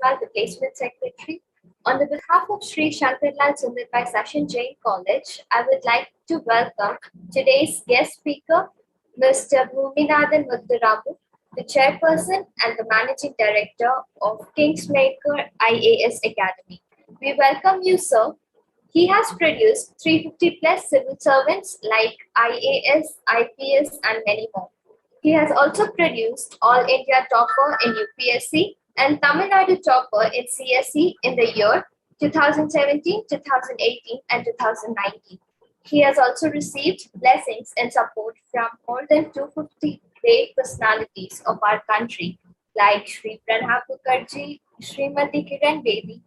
Agarwal, the Placement Secretary. On the behalf of Sri Shankarlal Sundarbai Session Jain College, I would like to welcome today's guest speaker, Mr. Bhuminathan Muthuramu, the Chairperson and the Managing Director of Kingsmaker IAS Academy. We welcome you, sir. He has produced 350 plus civil servants like IAS, IPS, and many more. He has also produced All India Topper in UPSC and Tamil Nadu Topper in CSE in the year 2017, 2018, and 2019. He has also received blessings and support from more than 250 great personalities of our country, like Sri Pranab Mukherjee, Srimati Kiran Bedi,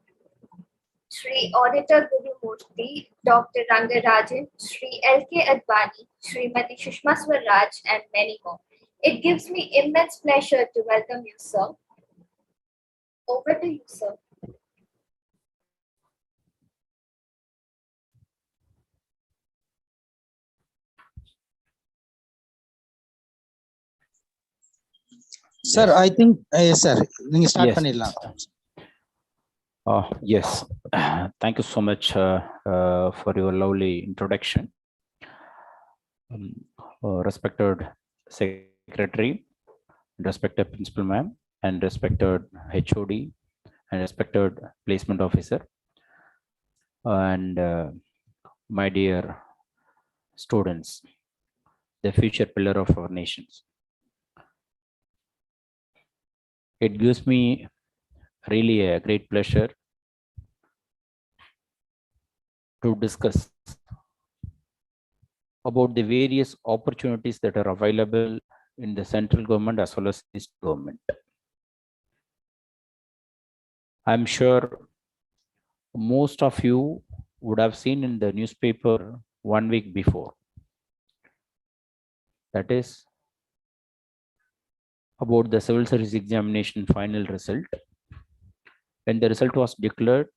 Sri Auditor Guru Murthy, Dr. Rangarajan, Sri L.K. Advani, Srimati Sushma Swaraj, and many more. It gives me immense pleasure to welcome you, sir. Over to you, sir. Sir, I think, sir, you start. Yes. Thank you so much for your lovely introduction. Respected Secretary, respected Principal Ma'am, and respected HOD, and respected Placement Officer, and my dear students, the future pillar of our nations. It gives me really a great pleasure to discuss about the various opportunities that are available in the central government as well as the state government. I'm sure most of you would have seen in the newspaper 1 week before. That is about the civil service examination final result. When the result was declared,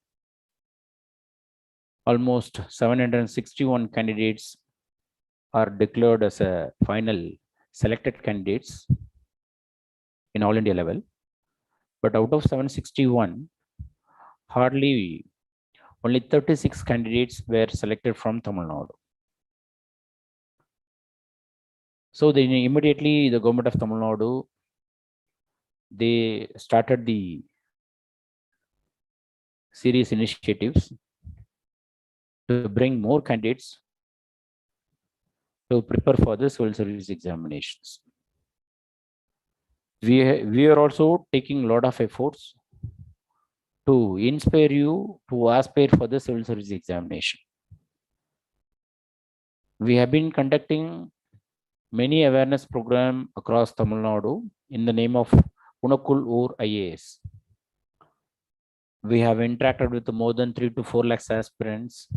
almost 761 candidates are declared as a final selected candidates in all India level. But out of 761, only 36 candidates were selected from Tamil Nadu. So then immediately the government of Tamil Nadu, they started the serious initiatives to bring more candidates to prepare for the civil service examinations. We are also taking a lot of efforts to inspire you to aspire for the civil service examination. We have been conducting many awareness programs across Tamil Nadu in the name of Unakul Or IAS. We have interacted with more than 3 to 4 lakhs aspirants.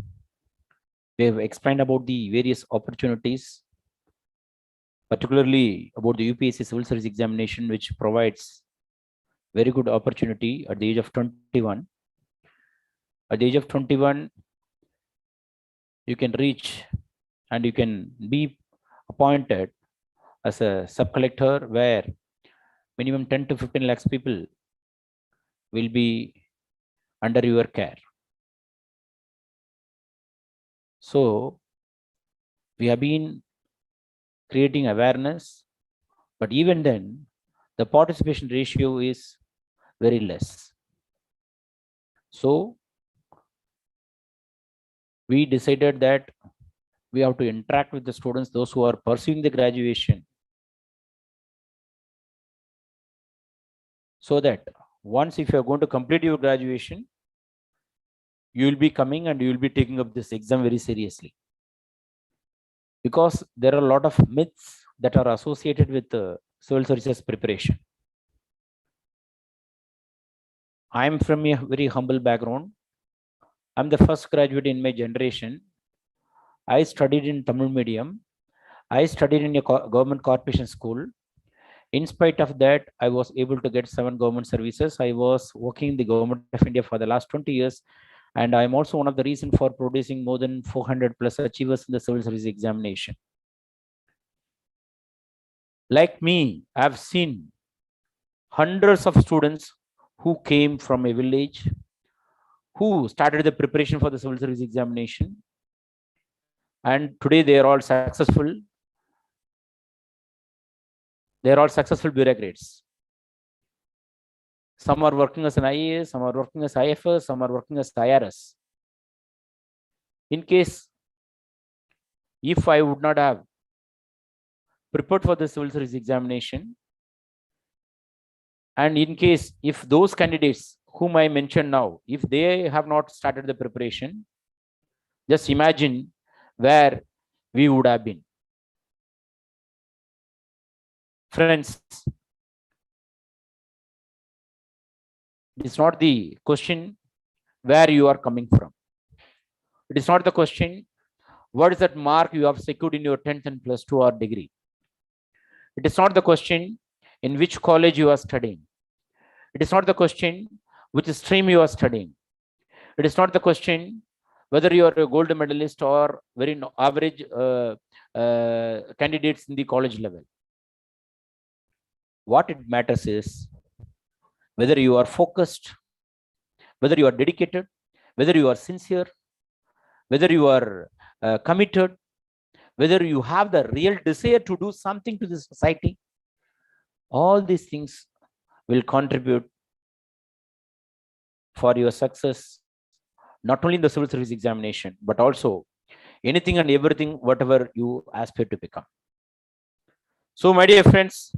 We have explained about the various opportunities, particularly about the UPSC civil service examination, which provides very good opportunity at the age of 21. At the age of 21, you can reach and you can be appointed as a sub-collector, where minimum 10 to 15 lakhs people will be under your care. So we have been creating awareness, but even then the participation ratio is very less. So we decided that we have to interact with the students, those who are pursuing the graduation, so that once if you are going to complete your graduation, you will be coming and you will be taking up this exam very seriously. Because there are a lot of myths that are associated with the civil services preparation. I am from a very humble background. I'm the first graduate in my generation. I studied in Tamil medium. I studied in a government corporation school. In spite of that, I was able to get 7 government services. I was working in the government of India for the last 20 years. And I'm also one of the reasons for producing more than 400 plus achievers in the civil service examination. Like me, I've seen hundreds of students who came from a village, who started the preparation for the civil service examination, and today they are all successful. They are all successful bureaucrats. Some are working as an IAS, some are working as IFS, some are working as IRS. In case, if I would not have prepared for the civil service examination, and in case if those candidates whom I mentioned now, if they have not started the preparation, just imagine where we would have been. Friends, it is not the question where you are coming from. It is not the question what is that mark you have secured in your 10th and plus 2 or degree. It is not the question in which college you are studying. It is not the question which stream you are studying. It is not the question whether you are a gold medalist or very average candidates in the college level. What it matters is whether you are focused, whether you are dedicated, whether you are sincere, whether you are committed, whether you have the real desire to do something to the society. All these things will contribute for your success, not only in the civil service examination, but also anything and everything, whatever you aspire to become. So, my dear friends,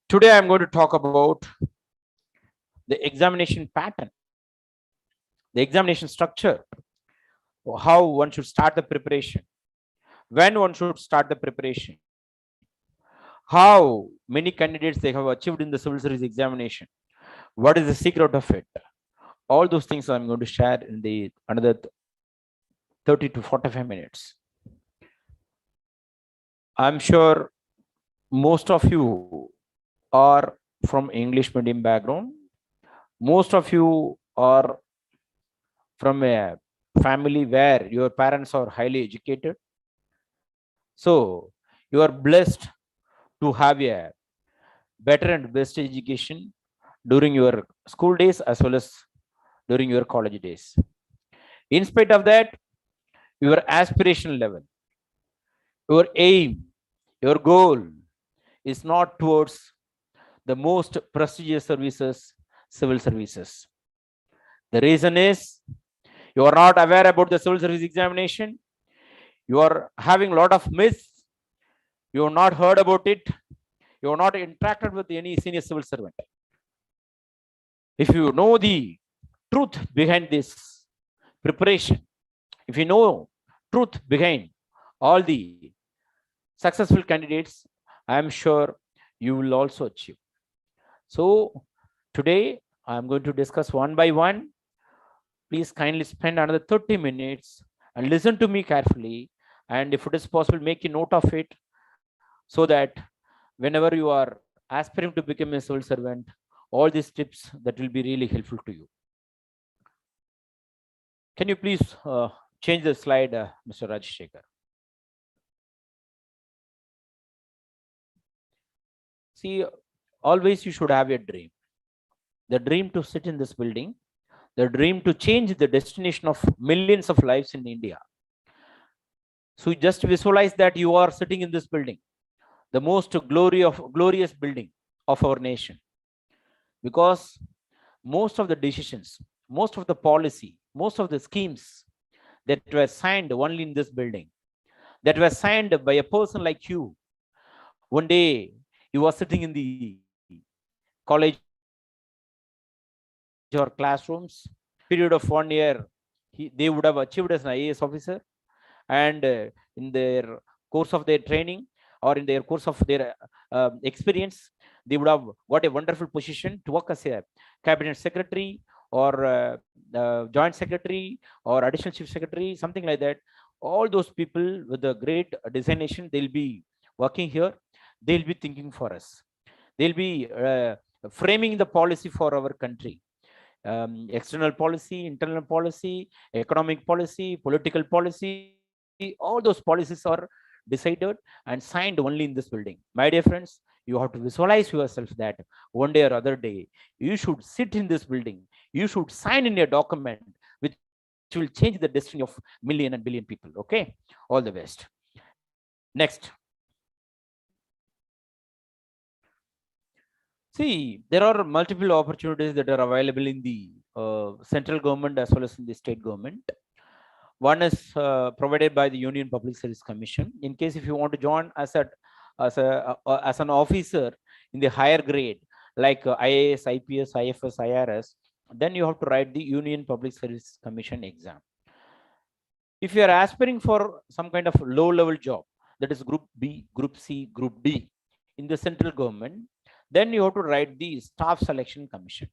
today I'm going to talk about the examination pattern, the examination structure, how one should start the preparation, when one should start the preparation, how many candidates they have achieved in the civil service examination, what is the secret of it. All those things I'm going to share in the another 30 to 45 minutes. I'm sure most of you are from English medium background. Most of you are from a family where your parents are highly educated. So you are blessed to have a better and best education during your school days as well as during your college days. In spite of that, your aspirational level, your aim, your goal is not towards the most prestigious services, civil services. The reason is you are not aware about the civil service examination. You are having a lot of myths. You have not heard about it. You have not interacted with any senior civil servant. If you know the truth behind this preparation, if you know truth behind all the successful candidates, I am sure you will also achieve. So today I am going to discuss one by one. Please kindly spend another 30 minutes and listen to me carefully. And if it is possible, make a note of it so that whenever you are aspiring to become a civil servant, all these tips that will be really helpful to you. Can you please change the slide, Mr. Rajshekar? See, always you should have a dream. The dream to sit in this building, the dream to change the destination of millions of lives in India. So just visualize that you are sitting in this building, the most glorious building of our nation. Because most of the decisions, most of the policy, most of the schemes that were signed only in this building, that were signed by a person like you. One day you are sitting in the college or classrooms, period of 1 year, they would have achieved as an IAS officer, and in their course of their training or in their course of their experience, they would have got a wonderful position to work as a cabinet secretary or joint secretary or additional chief secretary, something like that. All those people with a great designation, they'll be working here. They'll be thinking for us. They'll be framing the policy for our country. External policy, internal policy, economic policy, political policy, all those policies are decided and signed only in this building. My dear friends, You have to visualize yourself that one day or other day, you should sit in this building. You should sign in a document which will change the destiny of million and billion people. Okay. All the best. Next. See, there are multiple opportunities that are available in the central government as well as in the state government. One is provided by the Union Public Service Commission. In case if you want to join as an officer in the higher grade, like IAS, IPS, IFS, IRS, then you have to write the Union Public Service Commission exam. If you are aspiring for some kind of low-level job, that is Group B, Group C, Group D in the central government, then you have to write the Staff Selection Commission.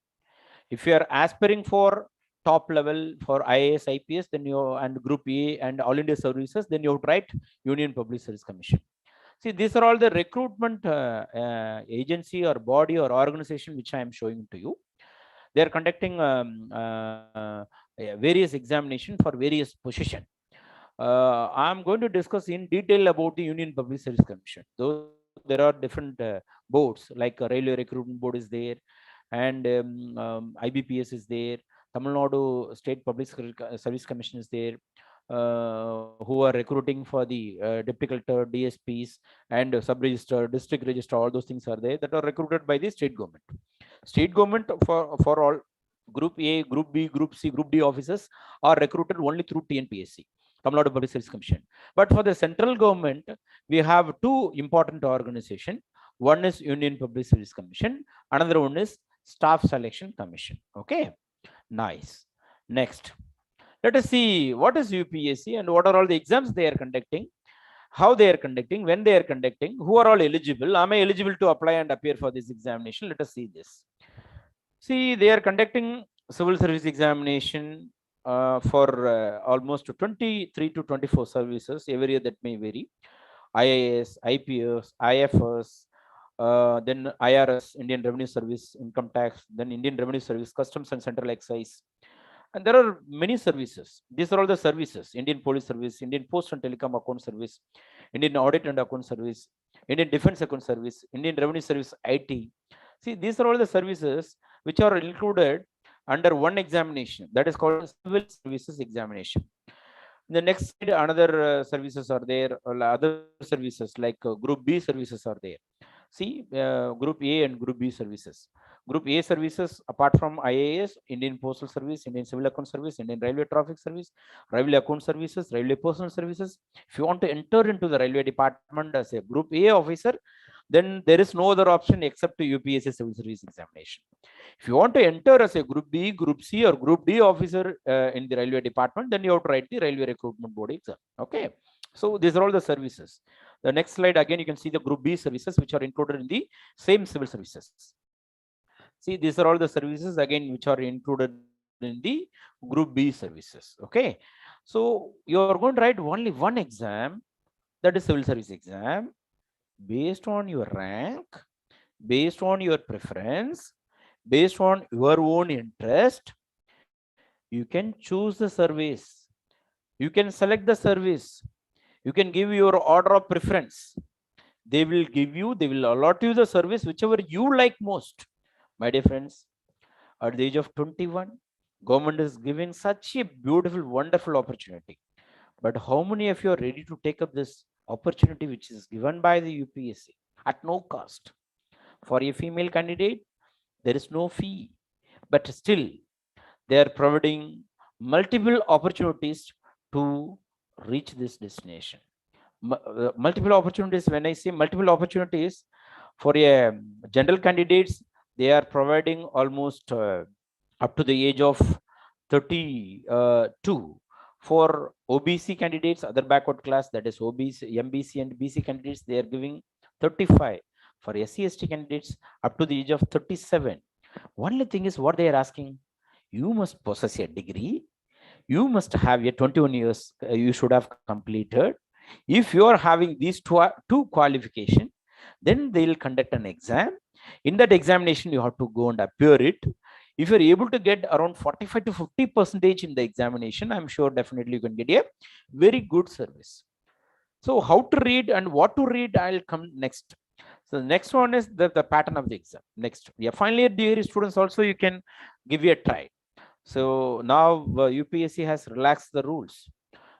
If you are aspiring for top level for IAS, IPS, then you and Group A and All India Services, then you have to write Union Public Service Commission. See, these are all the recruitment agency or body or organization which I am showing to you. They are conducting various examination for various position. I'm going to discuss in detail about the Union Public Service Commission. Though there are different boards like Railway Recruitment Board is there, and IBPS is there. Tamil Nadu State Public Service Commission is there, who are recruiting for the deputy collector, DSPs, and sub-register, district register. All those things are there that are recruited by the state government. State government for all Group A, Group B, Group C, Group D officers are recruited only through Tnpsc. Tamil Nadu Public Service Commission. But for the central government, we have two important organizations. One is Union Public Service Commission. Another one is Staff Selection Commission. Okay, nice. Next, let us see what is UPSC and what are all the exams they are conducting, how they are conducting, when they are conducting, who are all eligible. Am I eligible to apply and appear for this examination? Let us see this. See, they are conducting civil service examination for almost 23 to 24 services every year, that may vary. IAS, IPS, IFS, then IRS, Indian Revenue Service, Income Tax, then Indian Revenue Service, Customs and Central Excise. And there are many services. These are all the services: Indian Police Service, Indian Post and Telecom Account Service, Indian Audit and Account Service, Indian Defense Account Service, Indian Revenue Service IT. See, these are all the services which are included under one examination, that is called civil services examination. In the next slide, another services are there, other services like Group B services are there. See, Group A and Group B services. Group A services, apart from IAS, Indian Postal Service, Indian Civil Account Service, Indian Railway Traffic Service, Railway Account Services, Railway Personal Services. If you want to enter into the Railway Department as a Group A officer, then there is no other option except to UPSC Civil Service Examination. If you want to enter as a Group B, Group C, or Group D officer in the Railway Department, then you have to write the Railway Recruitment Board exam. Okay. So these are all the services. The next slide, again, you can see the Group B services which are included in the same civil services. See, these are all the services again which are included in the Group B services. Okay. So you are going to write only one exam, that is civil service exam, based on your rank, based on your preference, based on your own interest. You can choose the service. You can select the service. You can give your order of preference. They will give you, they will allot you the service whichever you like most. My dear friends, at the age of 21, government is giving such a beautiful, wonderful opportunity. But how many of you are ready to take up this opportunity which is given by the UPSC at no cost? For a female candidate, there is no fee, but still they are providing multiple opportunities to reach this destination. Multiple opportunities, when I say multiple opportunities, for a general candidates, they are providing almost up to the age of 32. For OBC candidates, other backward class, that is OBC, MBC and BC candidates, they are giving 35. For SC/ST candidates, up to the age of 37. Only thing is what they are asking, you must possess a degree, you must have a 21 years, you should have completed. If you are having these two qualifications, then they will conduct an exam. In that examination, you have to go and appear it. If you're able to get around 45 to 50% in the examination, I'm sure definitely you can get a very good service. So how to read and what to read, I'll come next. So the next one is the pattern of the exam. Next, yeah, final year degree students also you can give you a try. So now UPSC has relaxed the rules.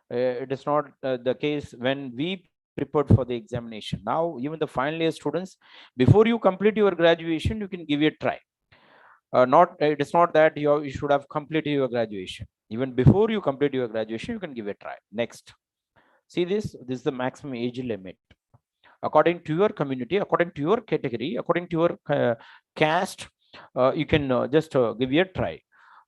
It is not the case when we prepared for the examination. Now even the final year students, before you complete your graduation, you can give it a try. Not it is not that you should have completed your graduation. Even before you complete your graduation, you can give it a try. Next, see this is the maximum age limit. According to your community, according to your category, according to your caste, you can just give it a try.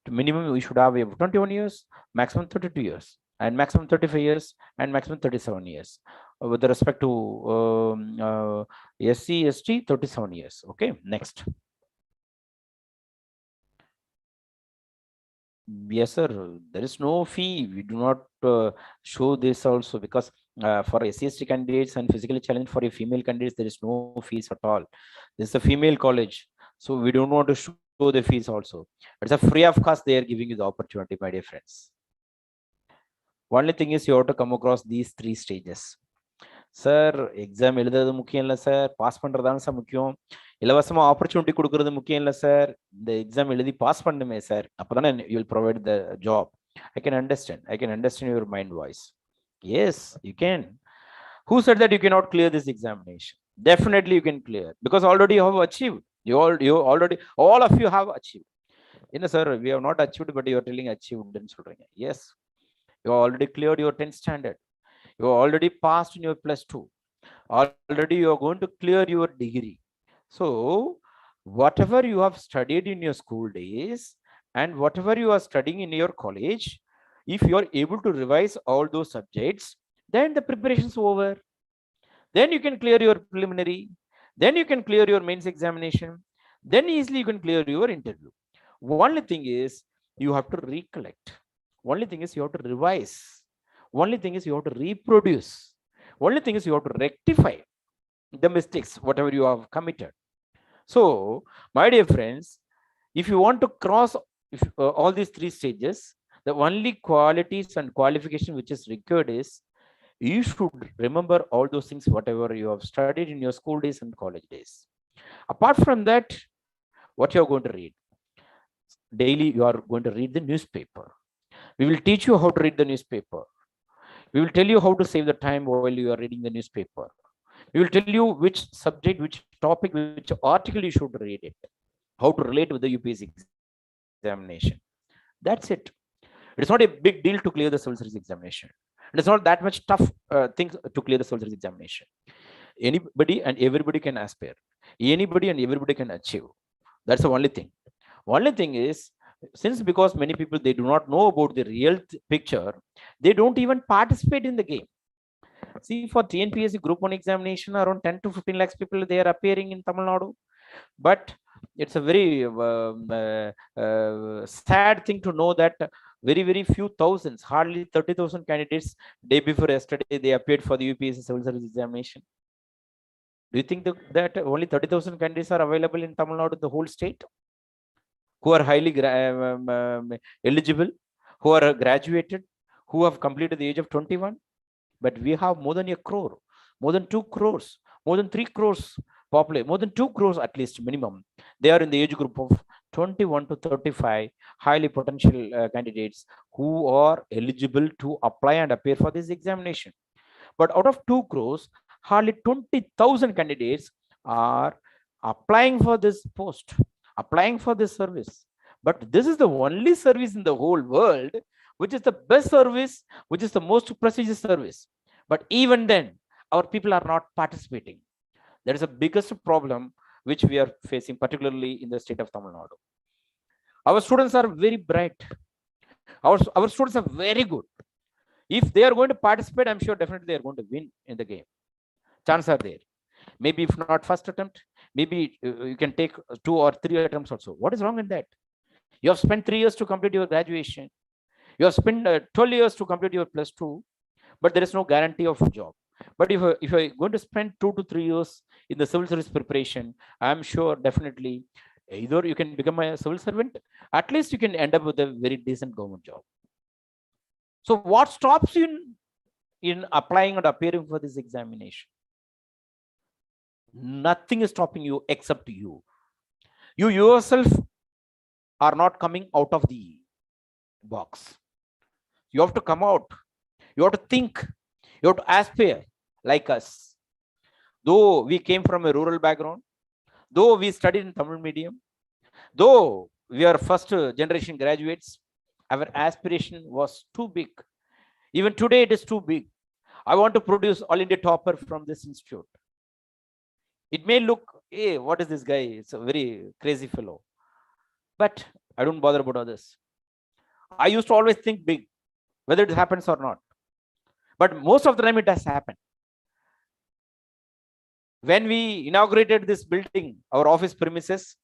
To minimum, we should have 21 years, maximum 32 years, and maximum 35 years, and maximum 37 years. With respect to SC, ST, 37 years. Okay, next. Yes, sir. There is no fee. We do not show this also because for SC candidates and physically challenged for a female candidates, there is no fees at all. This is a female college, so we don't want to show the fees also. It's a free of cost. They are giving you the opportunity, my dear friends. Only thing is you have to come across these 3 stages. Sir exam எழுதுறது முக்கியம் இல்லை sir, pass பண்றதுதான் sir முக்கியம். இலவசமா opportunity கொடுக்கறது முக்கியம் இல்லை sir, இந்த எக்ஸாம் எழுதி பாஸ் பண்ணுமே சார், அப்பதானே you will provide the job. I can understand your mind voice. Yes, you can. Who said that you cannot clear this examination? Definitely you can clear, because already you have achieved. You already, all of you have achieved. Sir, we have not achieved, but you are telling achieved. Yes, you already cleared your 10th standard. You already passed in your +2. Already you are going to clear your degree. So whatever you have studied in your school days and whatever you are studying in your college, if you are able to revise all those subjects, then the preparation is over. Then you can clear your preliminary. Then you can clear your mains examination. Then easily you can clear your interview. Only thing is you have to recollect. Only thing is you have to revise. Only thing is you have to reproduce. Only thing is you have to rectify the mistakes, whatever you have committed. So, my dear friends, if you want to cross all these 3 stages, the only qualities and qualification which is required is you should remember all those things, whatever you have studied in your school days and college days. Apart from that, what you are going to read? Daily, you are going to read the newspaper. We will teach you how to read the newspaper. We will tell you how to save the time while you are reading the newspaper. We will tell you which subject, which topic, which article you should read it, how to relate with the UPSC examination. That's it. It's not a big deal to clear the civil service examination. It's not that much tough things to clear the civil service examination. Anybody and everybody can aspire. Anybody and everybody can achieve. That's the only thing. Only thing is, since because many people, they do not know about the real picture, they don't even participate in the game. See, for Tnpsc group 1 examination, around 10 to 15 lakhs people, they are appearing in Tamil Nadu. But it's a very sad thing to know that very few thousands, hardly 30,000 candidates, day before yesterday, they appeared for the UPSC civil service examination. Do you think that only 30,000 candidates are available in Tamil Nadu, the whole state, who are highly eligible, who are graduated, who have completed the age of 21? But we have more than 1 crore, more than 2 crores, more than 3 crores population, more than 2 crores at least minimum. They are in the age group of 21 to 35, highly potential candidates who are eligible to apply and appear for this examination. But out of 2 crores, hardly 20,000 candidates are applying for this post, applying for this service. But this is the only service in the whole world which is the best service, which is the most prestigious service. But even then, our people are not participating. That is the biggest problem which we are facing, particularly in the state of Tamil Nadu. Our students are very bright. Our students are very good. If they are going to participate, I'm sure definitely they are going to win in the game. Chances are there. Maybe if not first attempt, maybe you can take 2 or 3 attempts also. What is wrong in that? You have spent 3 years to complete your graduation. You have spent 12 years to complete your +2, but there is no guarantee of a job. But if you're going to spend 2 to 3 years in the civil service preparation, I'm sure definitely either you can become a civil servant, at least you can end up with a very decent government job. So what stops you in applying and appearing for this examination? Nothing is stopping you except you. You yourself are not coming out of the box. You have to come out. You have to think. You have to aspire like us. Though we came from a rural background, though we studied in Tamil medium, though we are first generation graduates, our aspiration was too big. Even today, it is too big. I want to produce all India topper from this institute. It may look, hey, what is this guy? It's a very crazy fellow. But I don't bother about others. I used to always think big, whether it happens or not. But most of the time, it has happened. When we inaugurated this building, our office premises,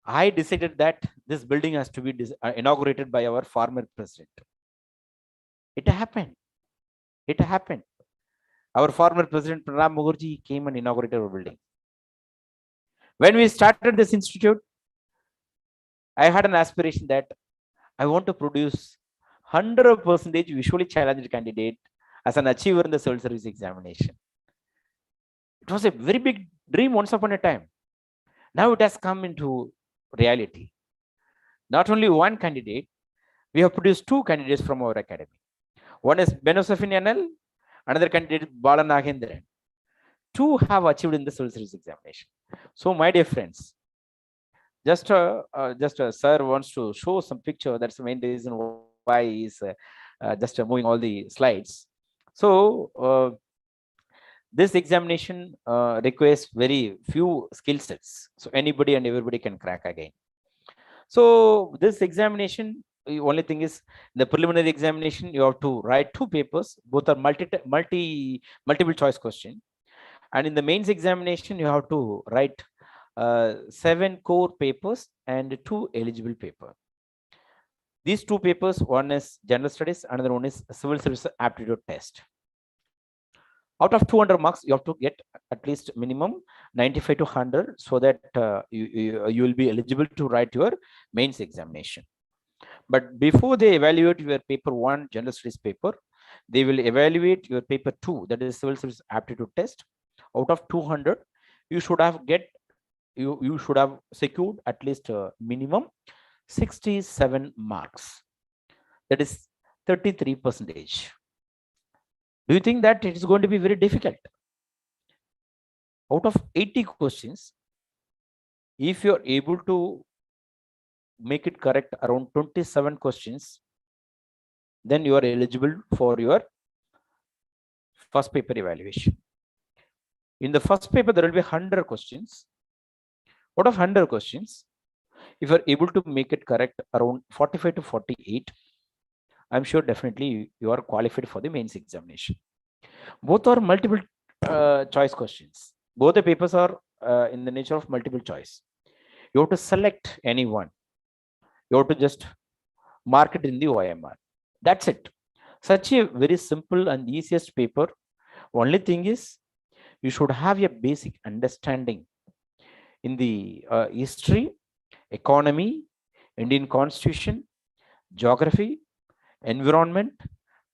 I decided that this building has to be inaugurated by our former president. It happened. It happened. Our former president, Pranab Mukherjee, came and inaugurated our building. When we started this institute, I had an aspiration that I want to produce 100% visually challenged candidate as an achiever in the civil service examination. It was a very big dream once upon a time. Now it has come into reality. Not only one candidate, we have produced two candidates from our academy. One is Benosafin NL, another candidate Bala Nagendran. Two have achieved in the civil service examination. So, my dear friends, just sir wants to show some picture. That's the main reason why he's just moving all the slides. So, this examination requires very few skill sets. So, anybody and everybody can crack again. So, this examination, the only thing is the preliminary examination, you have to write two papers, both are multiple choice question. And in the mains examination, you have to write 7 core papers and 2 eligible paper. These two papers, one is general studies, another one is civil service aptitude test. Out of 200 marks, you have to get at least minimum 95 to 100 so that you will be eligible to write your mains examination. But before they evaluate your paper 1 general studies paper, they will evaluate your paper 2, that is civil service aptitude test. Out of 200, you should have you should have secured at least minimum 67 marks. That is 33%. Do you think that it is going to be very difficult? Out of 80 questions, if you are able to make it correct around 27 questions, then you are eligible for your first paper evaluation. In the first paper, there will be 100 questions. Out of 100 questions, if you are able to make it correct around 45 to 48, I'm sure definitely you are qualified for the mains examination. Both are multiple choice questions. Both the papers are in the nature of multiple choice. You have to select any one. You have to just mark it in the OMR. That's it. Such a very simple and easiest paper. Only thing is, you should have a basic understanding in the history, economy, Indian constitution, geography, environment,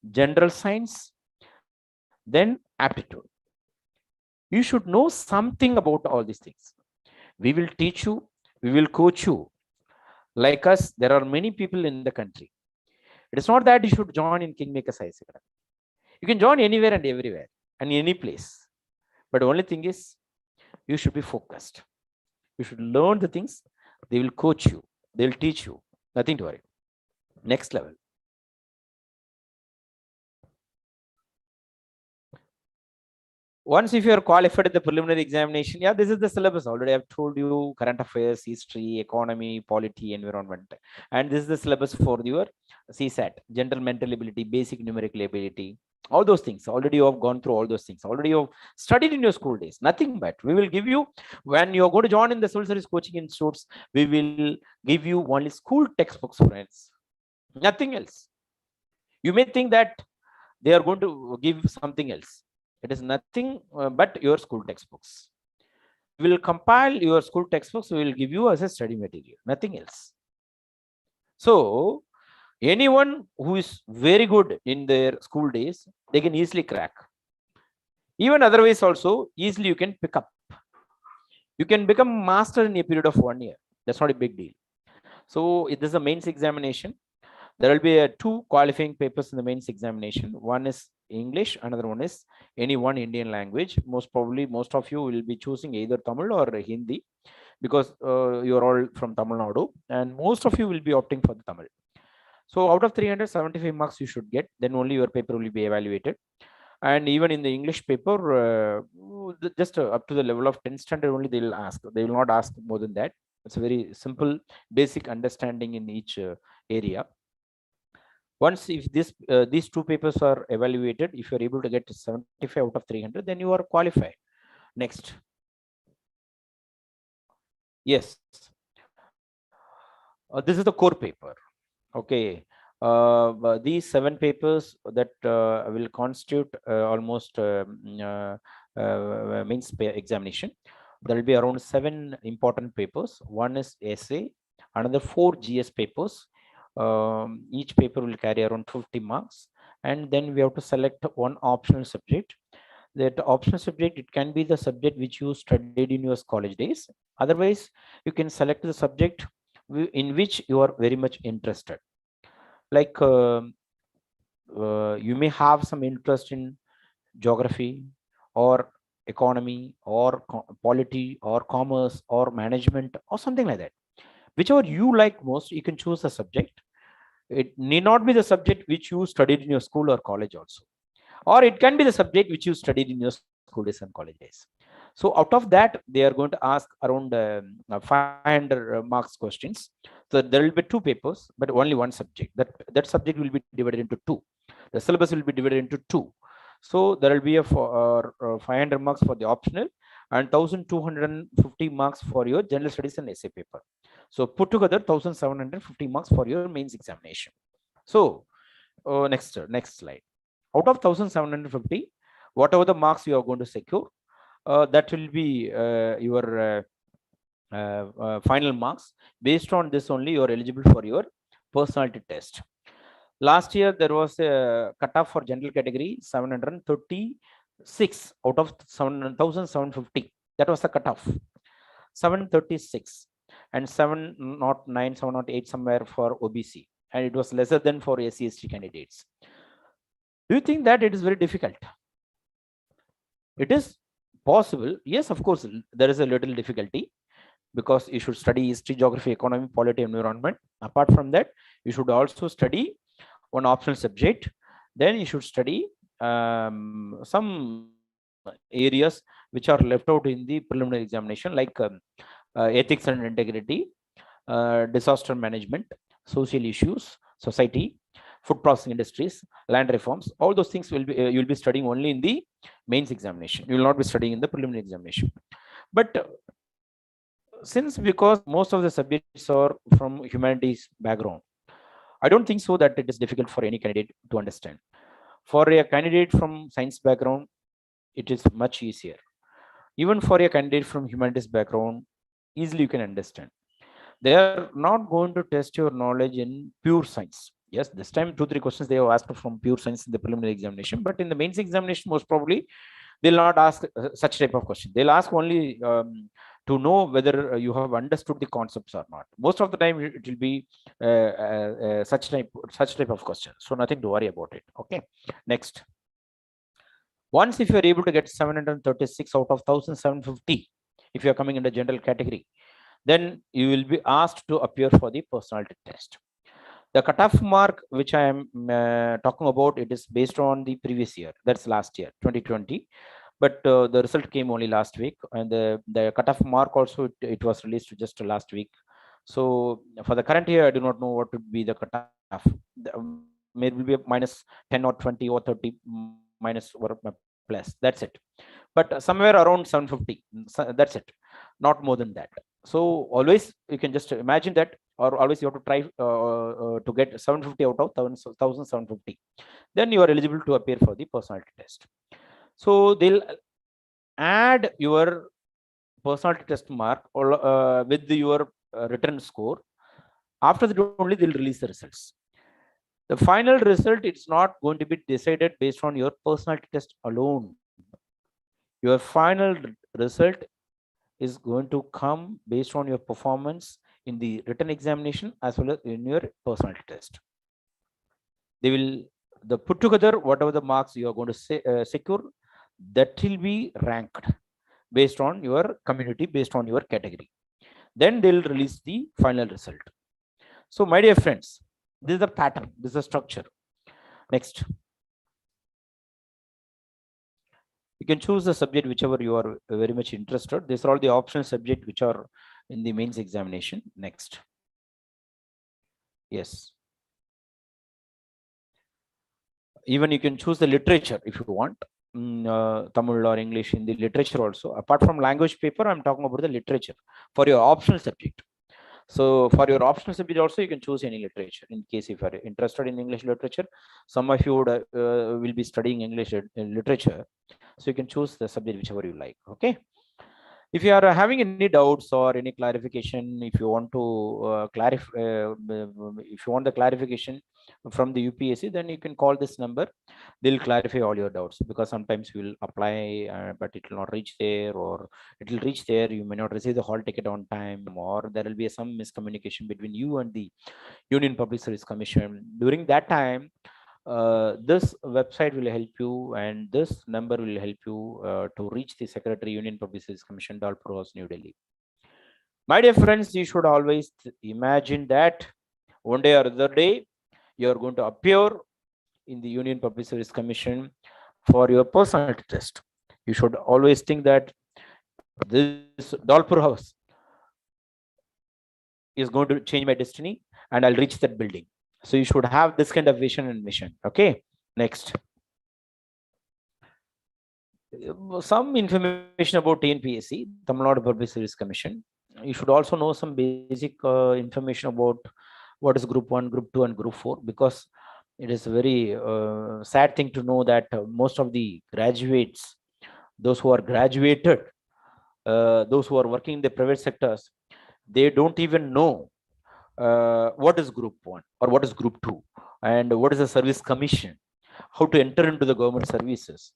general science, then aptitude. You should know something about all these things. We will teach you, we will coach you. Like us, there are many people in the country. It is not that you should join in Kingmaker Science Academy. You can join anywhere and everywhere and any place. But the only thing is, you should be focused. You should learn the things. They will coach you. They will teach you. Nothing to worry. Next level. Once if you are qualified at the preliminary examination, yeah, this is the syllabus. Already I've told you current affairs, history, economy, polity, environment. And this is the syllabus for your CSAT, general mental ability, basic numerical ability, all those things. Already you have gone through all those things. Already you have studied in your school days. Nothing but we will give you, when you're going to join in the civil service coaching institutes, we will give you only school textbooks, friends. Nothing else. You may think that they are going to give something else. It is nothing but your school textbooks. We will compile your school textbooks. We will give you as a study material. Nothing else. So, anyone who is very good in their school days, they can easily crack. Even otherwise also easily you can pick up. You can become master in a period of 1 year. That's not a big deal. So this is a mains examination. There will be two qualifying papers in the mains examination. One is English, another one is any one Indian language. Most probably most of you will be choosing either Tamil or Hindi, because you're all from Tamil Nadu, and most of you will be opting for the Tamil. So out of 375 marks you should get, then only your paper will be evaluated. And even in the English paper, just up to the level of 10th standard only they will ask. They will not ask more than that. It's a very simple basic understanding in each area. Once if these two papers are evaluated, if you're able to get 75 out of 300, then you are qualified. Next. Yes, this is the core paper. Okay, these 7 papers that will constitute almost mains examination. There will be around 7 important papers. One is essay, another 4 GS papers. Each paper will carry around 50 marks, and then we have to select one optional subject. That optional subject, it can be the subject which you studied in your college days. Otherwise you can select the subject in which you are very much interested. Like you may have some interest in geography or economy or polity or commerce or management or something like that. Whichever you like most, you can choose a subject. It need not be the subject which you studied in your school or college also, or it can be the subject which you studied in your school days and college days. So out of that, they are going to ask around 500 marks questions. So there will be 2 papers, but only one subject. That subject will be divided into 2. The syllabus will be divided into 2. So there will be a 500 marks for the optional and 1250 marks for your general studies and essay paper. So put together 1750 marks for your mains examination. So next slide. Out of 1750, whatever the marks you are going to secure, that will be your final marks. Based on this only you are eligible for your personality test. Last year there was a cutoff for general category 736 out of 1750. That was the cutoff. 736 and 709 708 somewhere for OBC, and it was lesser than for SC/ST candidates. Do you think that it is very difficult? It is possible. Yes, of course there is a little difficulty, because you should study history, geography, economy, polity, environment. Apart from that, you should also study one optional subject. Then you should study some areas which are left out in the preliminary examination, like ethics and integrity, disaster management, social issues, society, food processing industries, land reforms. All those things will be you'll be studying only in the mains examination. You will not be studying in the preliminary examination. But since because most of the subjects are from humanities background, I don't think so that it is difficult for any candidate to understand. For a candidate from science background, it is much easier. Even for a candidate from humanities background, easily you can understand. They are not going to test your knowledge in pure science. Yes, this time 2-3 questions they have asked from pure science in the preliminary examination, but in the mains examination most probably they'll not ask such type of question. They'll ask only to know whether you have understood the concepts or not. Most of the time it will be such type of question. So nothing to worry about it. Okay, next. Once if you are able to get 736 out of 1750, if you are coming in the general category, then you will be asked to appear for the personality test. The cutoff mark which I am talking about, it is based on the previous year, that's last year 2020, but the result came only last week, and the cutoff mark also it was released just last week. So for the current year I do not know what would be the cutoff. Maybe will be minus 10 or 20 or 30 minus or plus, that's it. But somewhere around 750, that's it, not more than that. So always you can just imagine that, or always you have to try to get 750 out of 1750. Then you are eligible to appear for the personality test. So they'll add your personality test mark or with your written score. After that only they'll release the results. The final result, it's not going to be decided based on your personality test alone. Your final result is going to come based on your performance in the written examination as well as in your personality test. They will put together whatever the marks you are going to secure, that will be ranked based on your community, based on your category. Then they'll release the final result. So my dear friends, this is the pattern, this is the structure. Next, you can choose the subject whichever you are very much interested. These are all the optional subjects which are in the mains examination. Next. Yes. Even you can choose the literature if you want, Tamil or English in the literature also. Apart from language paper, I'm talking about the literature for your optional subject. So for your optional subject also, you can choose any literature in case if you are interested in English literature. Some of you would, will be studying English literature. So you can choose the subject whichever you like. Okay. If you are having any doubts or any clarification, if you want to clarify, if you want the clarification from the UPSC, then you can call this number. They'll clarify all your doubts, because sometimes you will apply, but it will not reach there, or it will reach there. You may not receive the hall ticket on time, or there will be some miscommunication between you and the Union Public Service Commission. During that time, this website will help you, and this number will help you to reach the Secretary, Union Public Service Commission, Dalpur House, New Delhi. My dear friends, you should always imagine that one day or other day you are going to appear in the Union Public Service Commission for your personality test. You should always think that this Dalpur House is going to change my destiny, and I'll reach that building. So you should have this kind of vision and mission. Okay. Next. Some information about Tnpsc, Tamil Nadu Public Service Commission. You should also know some basic information about what is Group 1, Group 2, and Group 4, because it is a very sad thing to know that most of the graduates, those who are graduated, those who are working in the private sectors, they don't even know what is Group 1 or what is Group 2, and what is the service commission, how to enter into the government services.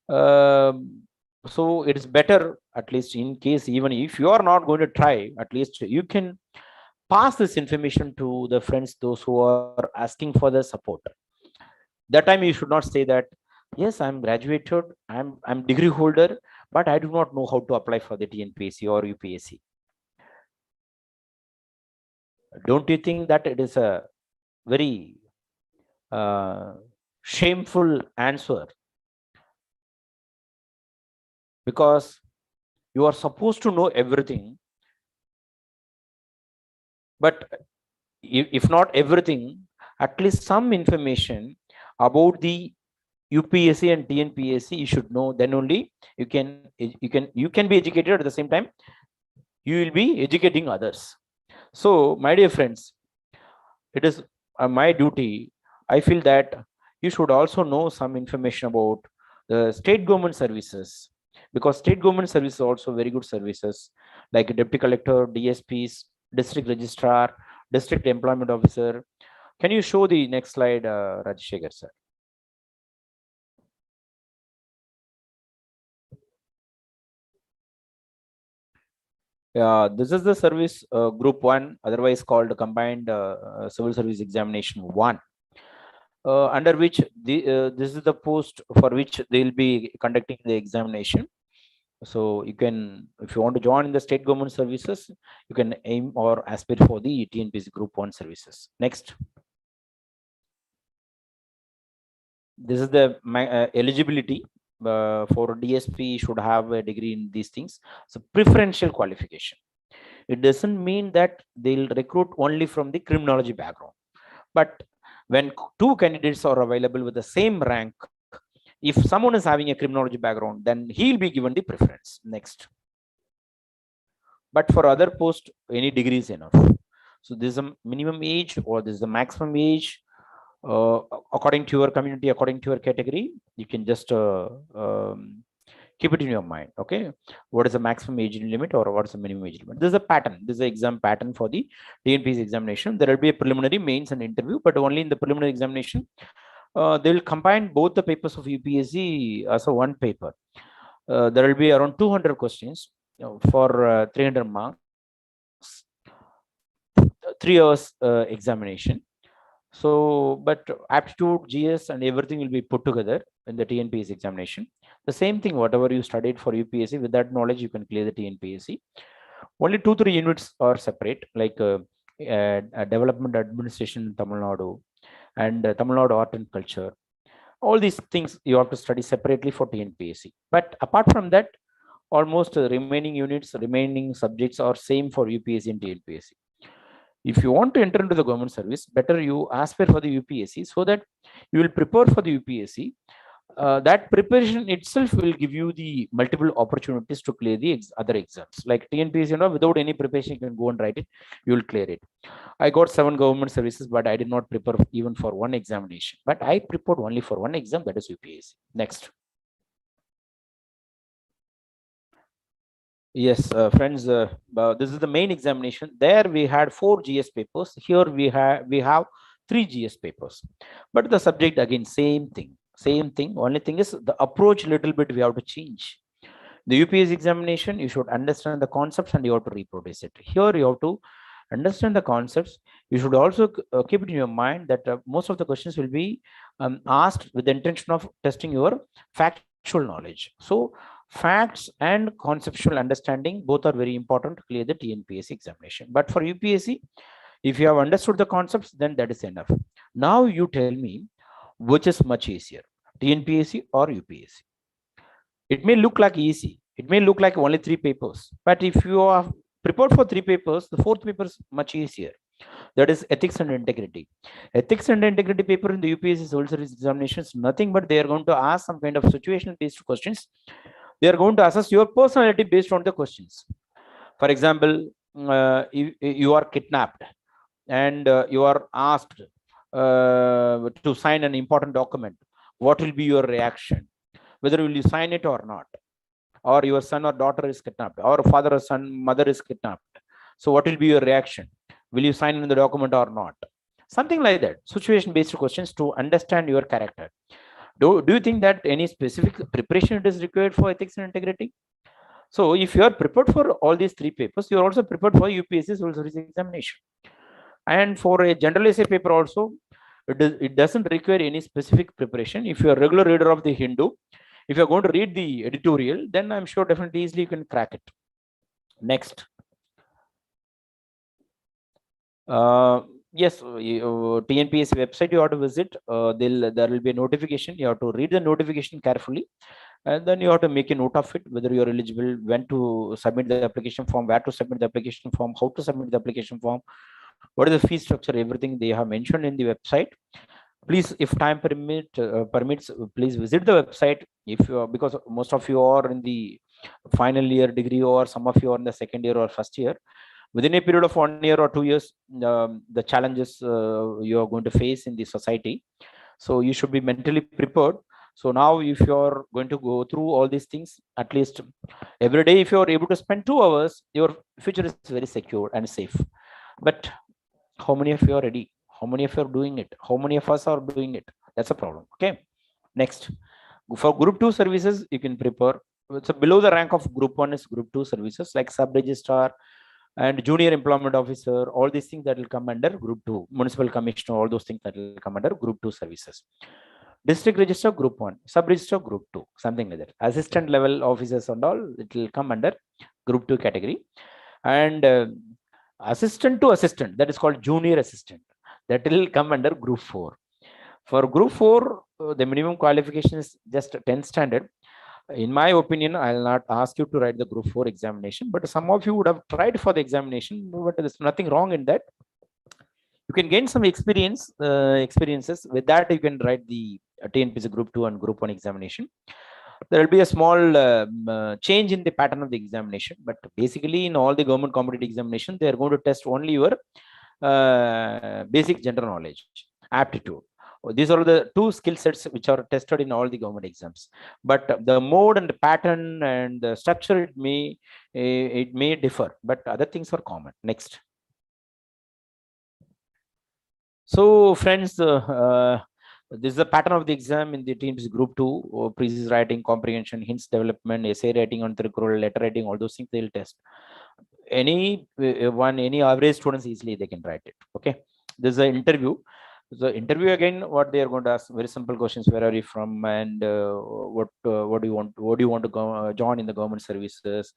So it is better, at least in case, even if you are not going to try, at least you can pass this information to the friends, those who are asking for the support. That time you should not say that, yes, I'm graduated, I'm degree holder, but I do not know how to apply for the Tnpsc or UPSC. Don't you think that it is a very shameful answer? Because you are supposed to know everything, but if not everything, at least some information about the UPSC and Tnpsc you should know. Then only you can be educated. At the same time, you will be educating others. So my dear friends, it is my duty. I feel that you should also know some information about the state government services, because state government services are also very good services, like deputy collector, DSPs, district registrar, district employment officer. Can you show the next slide, Rajshekar sir? This is the service group 1, otherwise called combined civil service examination 1, under which this is the post for which they will be conducting the examination. So you can, if you want to join in the state government services, you can aim or aspire for the Tnpsc group 1 services. Next. This is the eligibility for DSP should have a degree in these things. So preferential qualification. It doesn't mean that they'll recruit only from the criminology background. But when two candidates are available with the same rank, if someone is having a criminology background, then he'll be given the preference. Next. But for other posts, any degree is enough. So this is a minimum age, or this is the maximum age. According to your community, according to your category, you can just keep it in your mind. Okay, what is the maximum age limit or what is the minimum age limit? This is a pattern. This is the exam pattern for the Tnpsc examination. There will be a preliminary, mains, and interview, but only in the preliminary examination they will combine both the papers of UPSC as a one paper. there will be around 200 questions for 300 marks, 3 hours examination. So, but aptitude, GS, and everything will be put together in the TNPSC examination. The same thing, whatever you studied for UPSC, with that knowledge, you can clear the TNPSC. Only 2-3 units are separate, like development administration in Tamil Nadu and Tamil Nadu art and culture. All these things you have to study separately for TNPSC. But apart from that, almost the remaining units, remaining subjects are same for UPSC and TNPSC. If you want to enter into the government service, better you aspire for the UPSC so that you will prepare for the UPSC. That preparation itself will give you the multiple opportunities to clear the other exams. Like TNPSC, without any preparation, you can go and write it, you will clear it. I got 7 government services, but I did not prepare even for one examination. But I prepared only for one exam, that is UPSC. Next. Yes, friends, this is the main examination. There we had 4 GS papers. Here we have 3 GS papers. But the subject again, same thing. Only thing is the approach little bit we have to change. The UPSC examination, you should understand the concepts and you have to reproduce it. Here you have to understand the concepts. You should also keep it in your mind that most of the questions will be asked with the intention of testing your factual knowledge. So facts and conceptual understanding both are very important to clear the TNPSC examination. But for UPSC, if you have understood the concepts, then that is enough. Now you tell me which is much easier, TNPSC or UPSC. It may look like easy, it may look like only 3 papers, but if you are prepared for 3 papers, the 4th paper is much easier. That is ethics and integrity. Ethics and integrity paper in the UPSC civil service examinations, nothing but they are going to ask some kind of situational based questions. They are going to assess your personality based on the questions. For example, you are kidnapped and you are asked to sign an important document. What will be your reaction? Whether will you sign it or not? Or your son or daughter is kidnapped, or father or son, mother is kidnapped. So what will be your reaction? Will you sign in the document or not? Something like that. Situation based questions to understand your character. Do you think that any specific preparation is required for ethics and integrity? So if you are prepared for all these 3 papers, you are also prepared for UPSC civil service examination. And for a general essay paper also, it doesn't require any specific preparation. If you are a regular reader of the Hindu, if you are going to read the editorial, then I'm sure definitely easily you can crack it. Next. Yes, TNPSC website you have to visit. There will be a notification. You have to read the notification carefully, and then you have to make a note of it, whether you are eligible, when to submit the application form, where to submit the application form, how to submit the application form, what is the fee structure, everything they have mentioned in the website. Please, if time permits, please visit the website. If you are, because most of you are in the final year degree, or some of you are in the second year or first year, within a period of 1 year or 2 years, the challenges you are going to face in the society. So you should be mentally prepared. So now if you are going to go through all these things, at least every day, if you are able to spend 2 hours, your future is very secure and safe. But how many of you are ready? How many of you are doing it? How many of us are doing it? That's a problem. Okay. Next, for group 2 services, you can prepare. So below the rank of group 1 is group 2 services, like sub registrar and junior employment officer. All these things that will come under group 2, municipal commissioner, all those things that will come under group 2 services. District register group 1, sub register group 2, something like that. Assistant level officers and all, it will come under group 2 category. And assistant to assistant, that is called junior assistant, that will come under group 4. For group 4, the minimum qualification is just 10th standard. In my opinion, I'll not ask you to write the group 4 examination, but some of you would have tried for the examination, but there's nothing wrong in that. You can gain some experiences. With that, you can write the TNPSC group 2 and group 1 examination. There will be a small change in the pattern of the examination, but basically in all the government competitive examination, they are going to test only your basic general knowledge, aptitude. These are the 2 skill sets which are tested in all the government exams. But the mode and the pattern and the structure, it may differ, but other things are common. Next. So friends, This is the pattern of the exam in the teams group 2, precise writing, comprehension, hints development, essay writing on Tirukkural, letter writing, all those things they'll test. Any average students easily they can write it. Okay, this is an interview. The interview again, what they are going to ask very simple questions: where are you from, and what do you want to go join in the government services,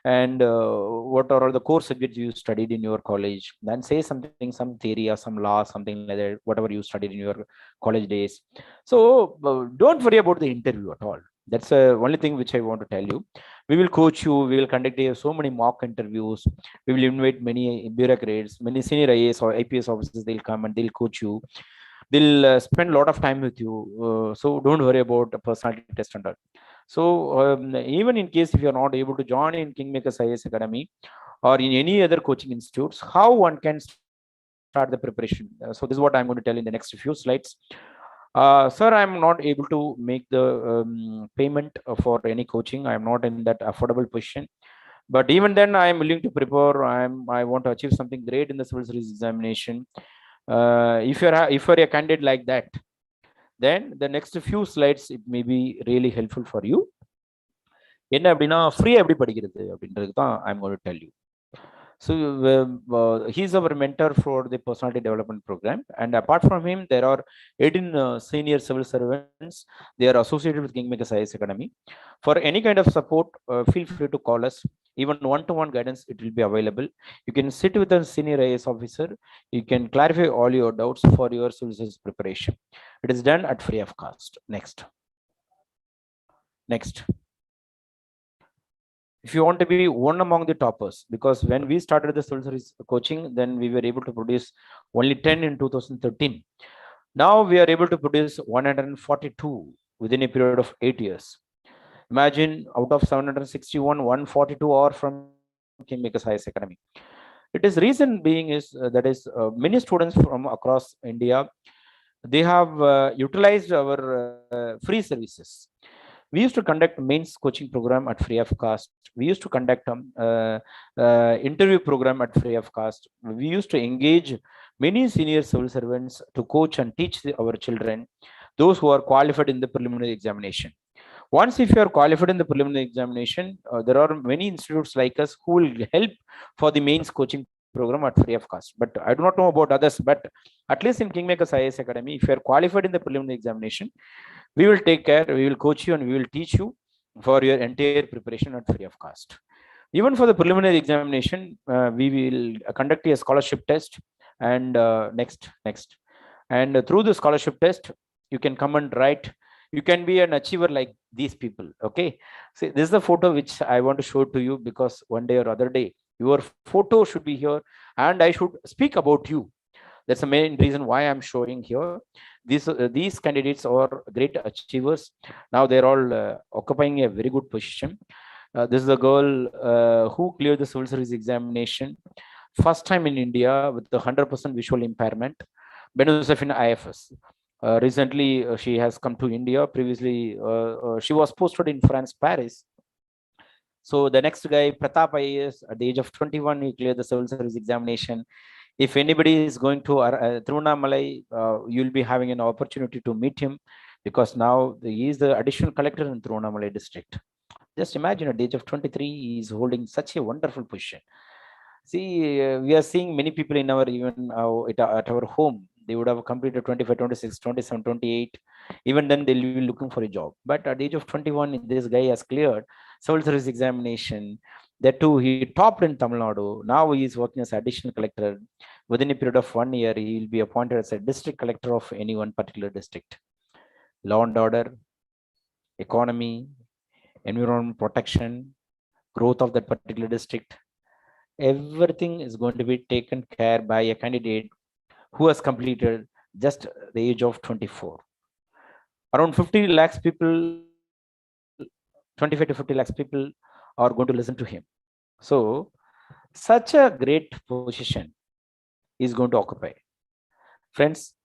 and what are all the core subjects you studied in your college. Then say something, some theory or some law, something like that, whatever you studied in your college days. So don't worry about the interview at all. That's the only thing which I want to tell you. We will coach you. We will conduct so many mock interviews. We will invite many bureaucrats, many senior IAS or IPS officers. They'll come and they'll coach you. They'll spend a lot of time with you. So don't worry about a personality test and all. So even in case if you're not able to join in Kingmakers IAS Academy or in any other coaching institutes, how one can start the preparation. So this is what I'm going to tell in the next few slides. Sir, I'm not able to make the payment for any coaching. I'm not in that affordable position. But even then, I am willing to prepare. I want to achieve something great in the civil service examination. If you're a candidate like that, then the next few slides it may be really helpful for you. என்ன அப்படின்னா free எப்படி படிக்கிறது அப்படின்றது தான் I'm going to tell you. So he's our mentor for the personality development program, and apart from him there are 18 senior civil servants. They are associated with Kingmakers IAS Academy. For any kind of support, feel free to call us. Even one-to-one guidance it will be available. You can sit with a senior IAS officer. You can clarify all your doubts for your civil service preparation. It is done at free of cost. Next. If you want to be one among the toppers, because when we started the civil service coaching, then we were able to produce only 10 in 2013. Now we are able to produce 142 within a period of 8 years. Imagine, out of 761, 142 are from Kingmakers IAS Academy. It is reason being is that is many students from across India, they have utilized our free services. We used to conduct mains coaching program at free of cost. We used to conduct interview program at free of cost. We used to engage many senior civil servants to coach and teach our children, those who are qualified in the preliminary examination. Once if you are qualified in the preliminary examination, there are many institutes like us who will help for the mains coaching program at free of cost. But I do not know about others, but at least in Kingmakers IAS Academy, if you are qualified in the preliminary examination, we will take care, we will coach you, and we will teach you for your entire preparation at free of cost. Even for the preliminary examination, we will conduct a scholarship test, and next. And through the scholarship test, you can come and write. You can be an achiever like these people. Okay, see, this is the photo which I want to show to you, because one day or other day your photo should be here and I should speak about you. That's the main reason why I'm showing here. These candidates are great achievers. Now they're all occupying a very good position. This is a girl who cleared the civil service examination first time in India with the 100% visual impairment. Benusafin IFS. Recently, she has come to India. Previously, she was posted in France, Paris. So the next guy, Pratap IAS, at the age of 21, he cleared the civil service examination. If anybody is going to Tiruvannamalai, you'll be having an opportunity to meet him, because now he is the additional collector in Tiruvannamalai district. Just imagine, at the age of 23, he is holding such a wonderful position. See, we are seeing many people in our even at our home. They would have completed 25, 26, 27, 28. Even then, they'll be looking for a job. But at the age of 21, this guy has cleared civil service examination. That too, he topped in Tamil Nadu. Now he is working as additional collector. Within a period of 1 year, he will be appointed as a district collector of any one particular district. Law and order, economy, environment protection, growth of that particular district, everything is going to be taken care by a candidate who has completed just the age of 24. Around 50 lakhs people, 25 to 50 lakhs people are going to listen to him. So such a great position is going to occupy. Friends,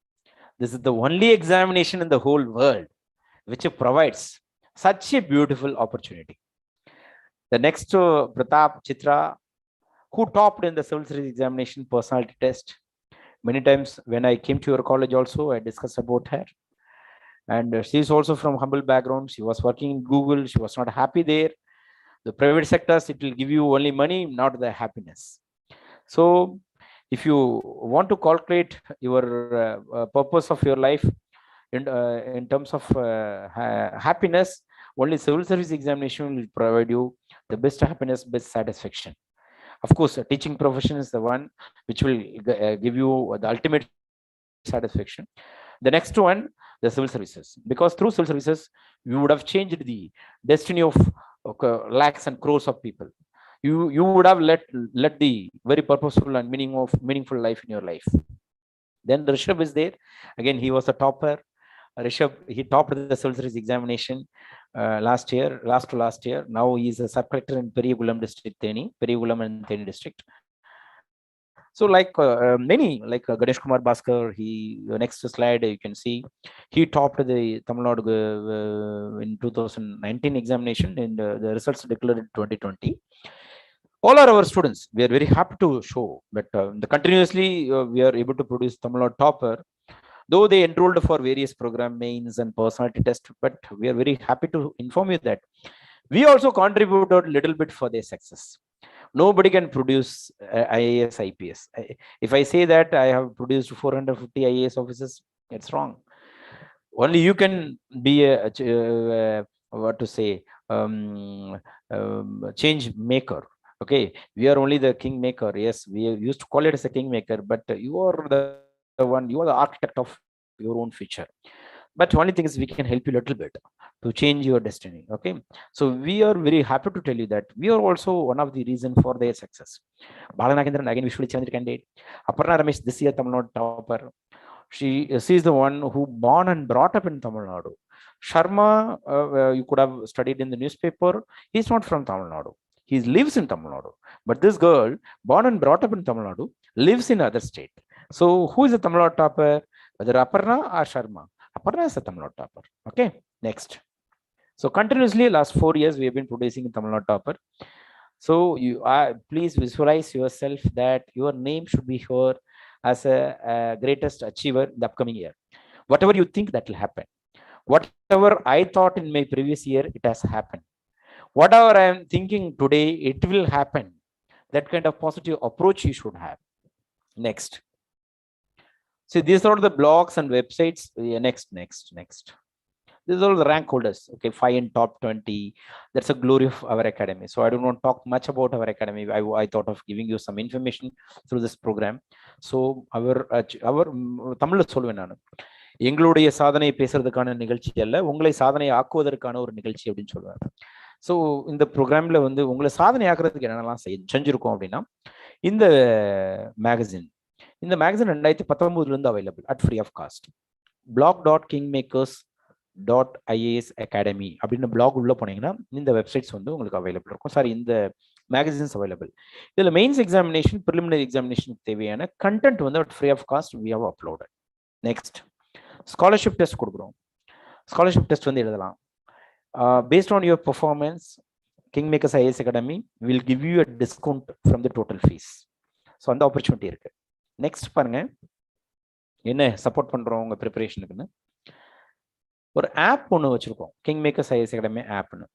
this is the only examination in the whole world which provides such a beautiful opportunity. The next Pratap Chitra, who topped in the civil service examination personality test. Many times when I came to your college also, I discussed about her. And she is also from humble background. She was working in Google. She was not happy there. The private sectors, it will give you only money, not the happiness. So if you want to calculate your purpose of your life in terms of happiness, only civil service examination will provide you the best happiness, best satisfaction. Of course, a teaching profession is the one which will give you the ultimate satisfaction. The next one, the civil services, because through civil services, you would have changed the destiny of lakhs and crores of people. You would have let the very purposeful and meaningful life in your life. Then Rishabh is there. Again, he was a topper. Rishabh, he topped the civil service examination last year. Now he is a sub-collector in Periyagulam district, Periyagulam and Theni district. So like many, like Ganesh Kumar Bhaskar, next slide you can see, he topped the Tamil Nadu in 2019 examination, and the results declared in 2020. All are our students. We are very happy to show that continuously we are able to produce Tamil Nadu topper, though they enrolled for various program mains and personality tests. But we are very happy to inform you that we also contributed a little bit for their success. Nobody can produce IAS, IPS. If I say that I have produced 450 IAS officers, it's wrong. Only you can be what to say, change maker. Okay, we are only the king maker. Yes, we used to call it as a king maker, but you are the one, you are the architect of your own future. But only thing is we can help you a little bit to change your destiny. Okay, so we are very happy to tell you that we are also one of the reason for their success. Balanakendran, again visually challenged candidate. Aparna Ramesh, this year Tamil Nadu topper. She is the one who born and brought up in Tamil Nadu. Sharma, you could have studied in the newspaper. He's not from Tamil Nadu. He lives in Tamil Nadu. But this girl, born and brought up in Tamil Nadu, lives in other state. So who is the Tamil Nadu topper? Whether Aparna or Sharma? Aparna is a Tamil Nadu topper. Okay, next. So continuously last 4 years we have been producing Tamil Nadu topper. So you please visualize yourself that your name should be here as a greatest achiever in the upcoming year. Whatever you think, that will happen. Whatever I thought in my previous year, it has happened. Whatever I am thinking today, it will happen. That kind of positive approach you should have. Next. See, these are the blogs and websites. Yeah, next. These are all the rank holders. Okay, 5 in top 20. That's a glory of our academy. So I do not talk much about our academy. I thought of giving you some information through this program. So our தமிழ்ல சொல்லுவேன் நான், எங்களுடைய சாதனை பேசுறதுக்கான நிகழ்ச்சி அல்ல, உங்களை சாதனை ஆக்குவதற்கான ஒரு நிகழ்ச்சி அப்படின்னு சொல்லுவேன். ஸோ இந்த ப்ரோக்ராம்ல வந்து உங்களை சாதனை ஆக்குறதுக்கு என்னென்னலாம் செஞ்சிருக்கோம் அப்படின்னா, இந்த magazine 2019 available at free of cost. blog.kingmakers.ias academy அப்படின்னு பிளாக் உள்ள போனீங்கன்னா இந்த வெப்சைட்ஸ் வந்து உங்களுக்கு அவைலபிள் இருக்கும். சாரி, இந்த மேகசின்ஸ் அவைலபிள். இதுல மெயின்ஸ் எக்ஸாமினேஷன், ப்ரிலிமினரி எக்ஸாமினேஷனுக்கு தேவையான கண்டென்ட் வந்து free of cost we have uploaded. Next, scholarship test கொடுக்குறோம். ஸ்காலர்ஷிப் டெஸ்ட் வந்து எழுதலாம். Based on your performance, Kingmakers IAS Academy will give you a discount from the total fees. So அந்த opportunity இருக்கு. Next பாருங்க, என்ன support பண்றோம் உங்க ப்ரிப்பரேஷனுக்குன்னு. ஒரு ஆப் ஒன்று வச்சிருக்கோம், Kingmakers IAS Academy ஆப்னு.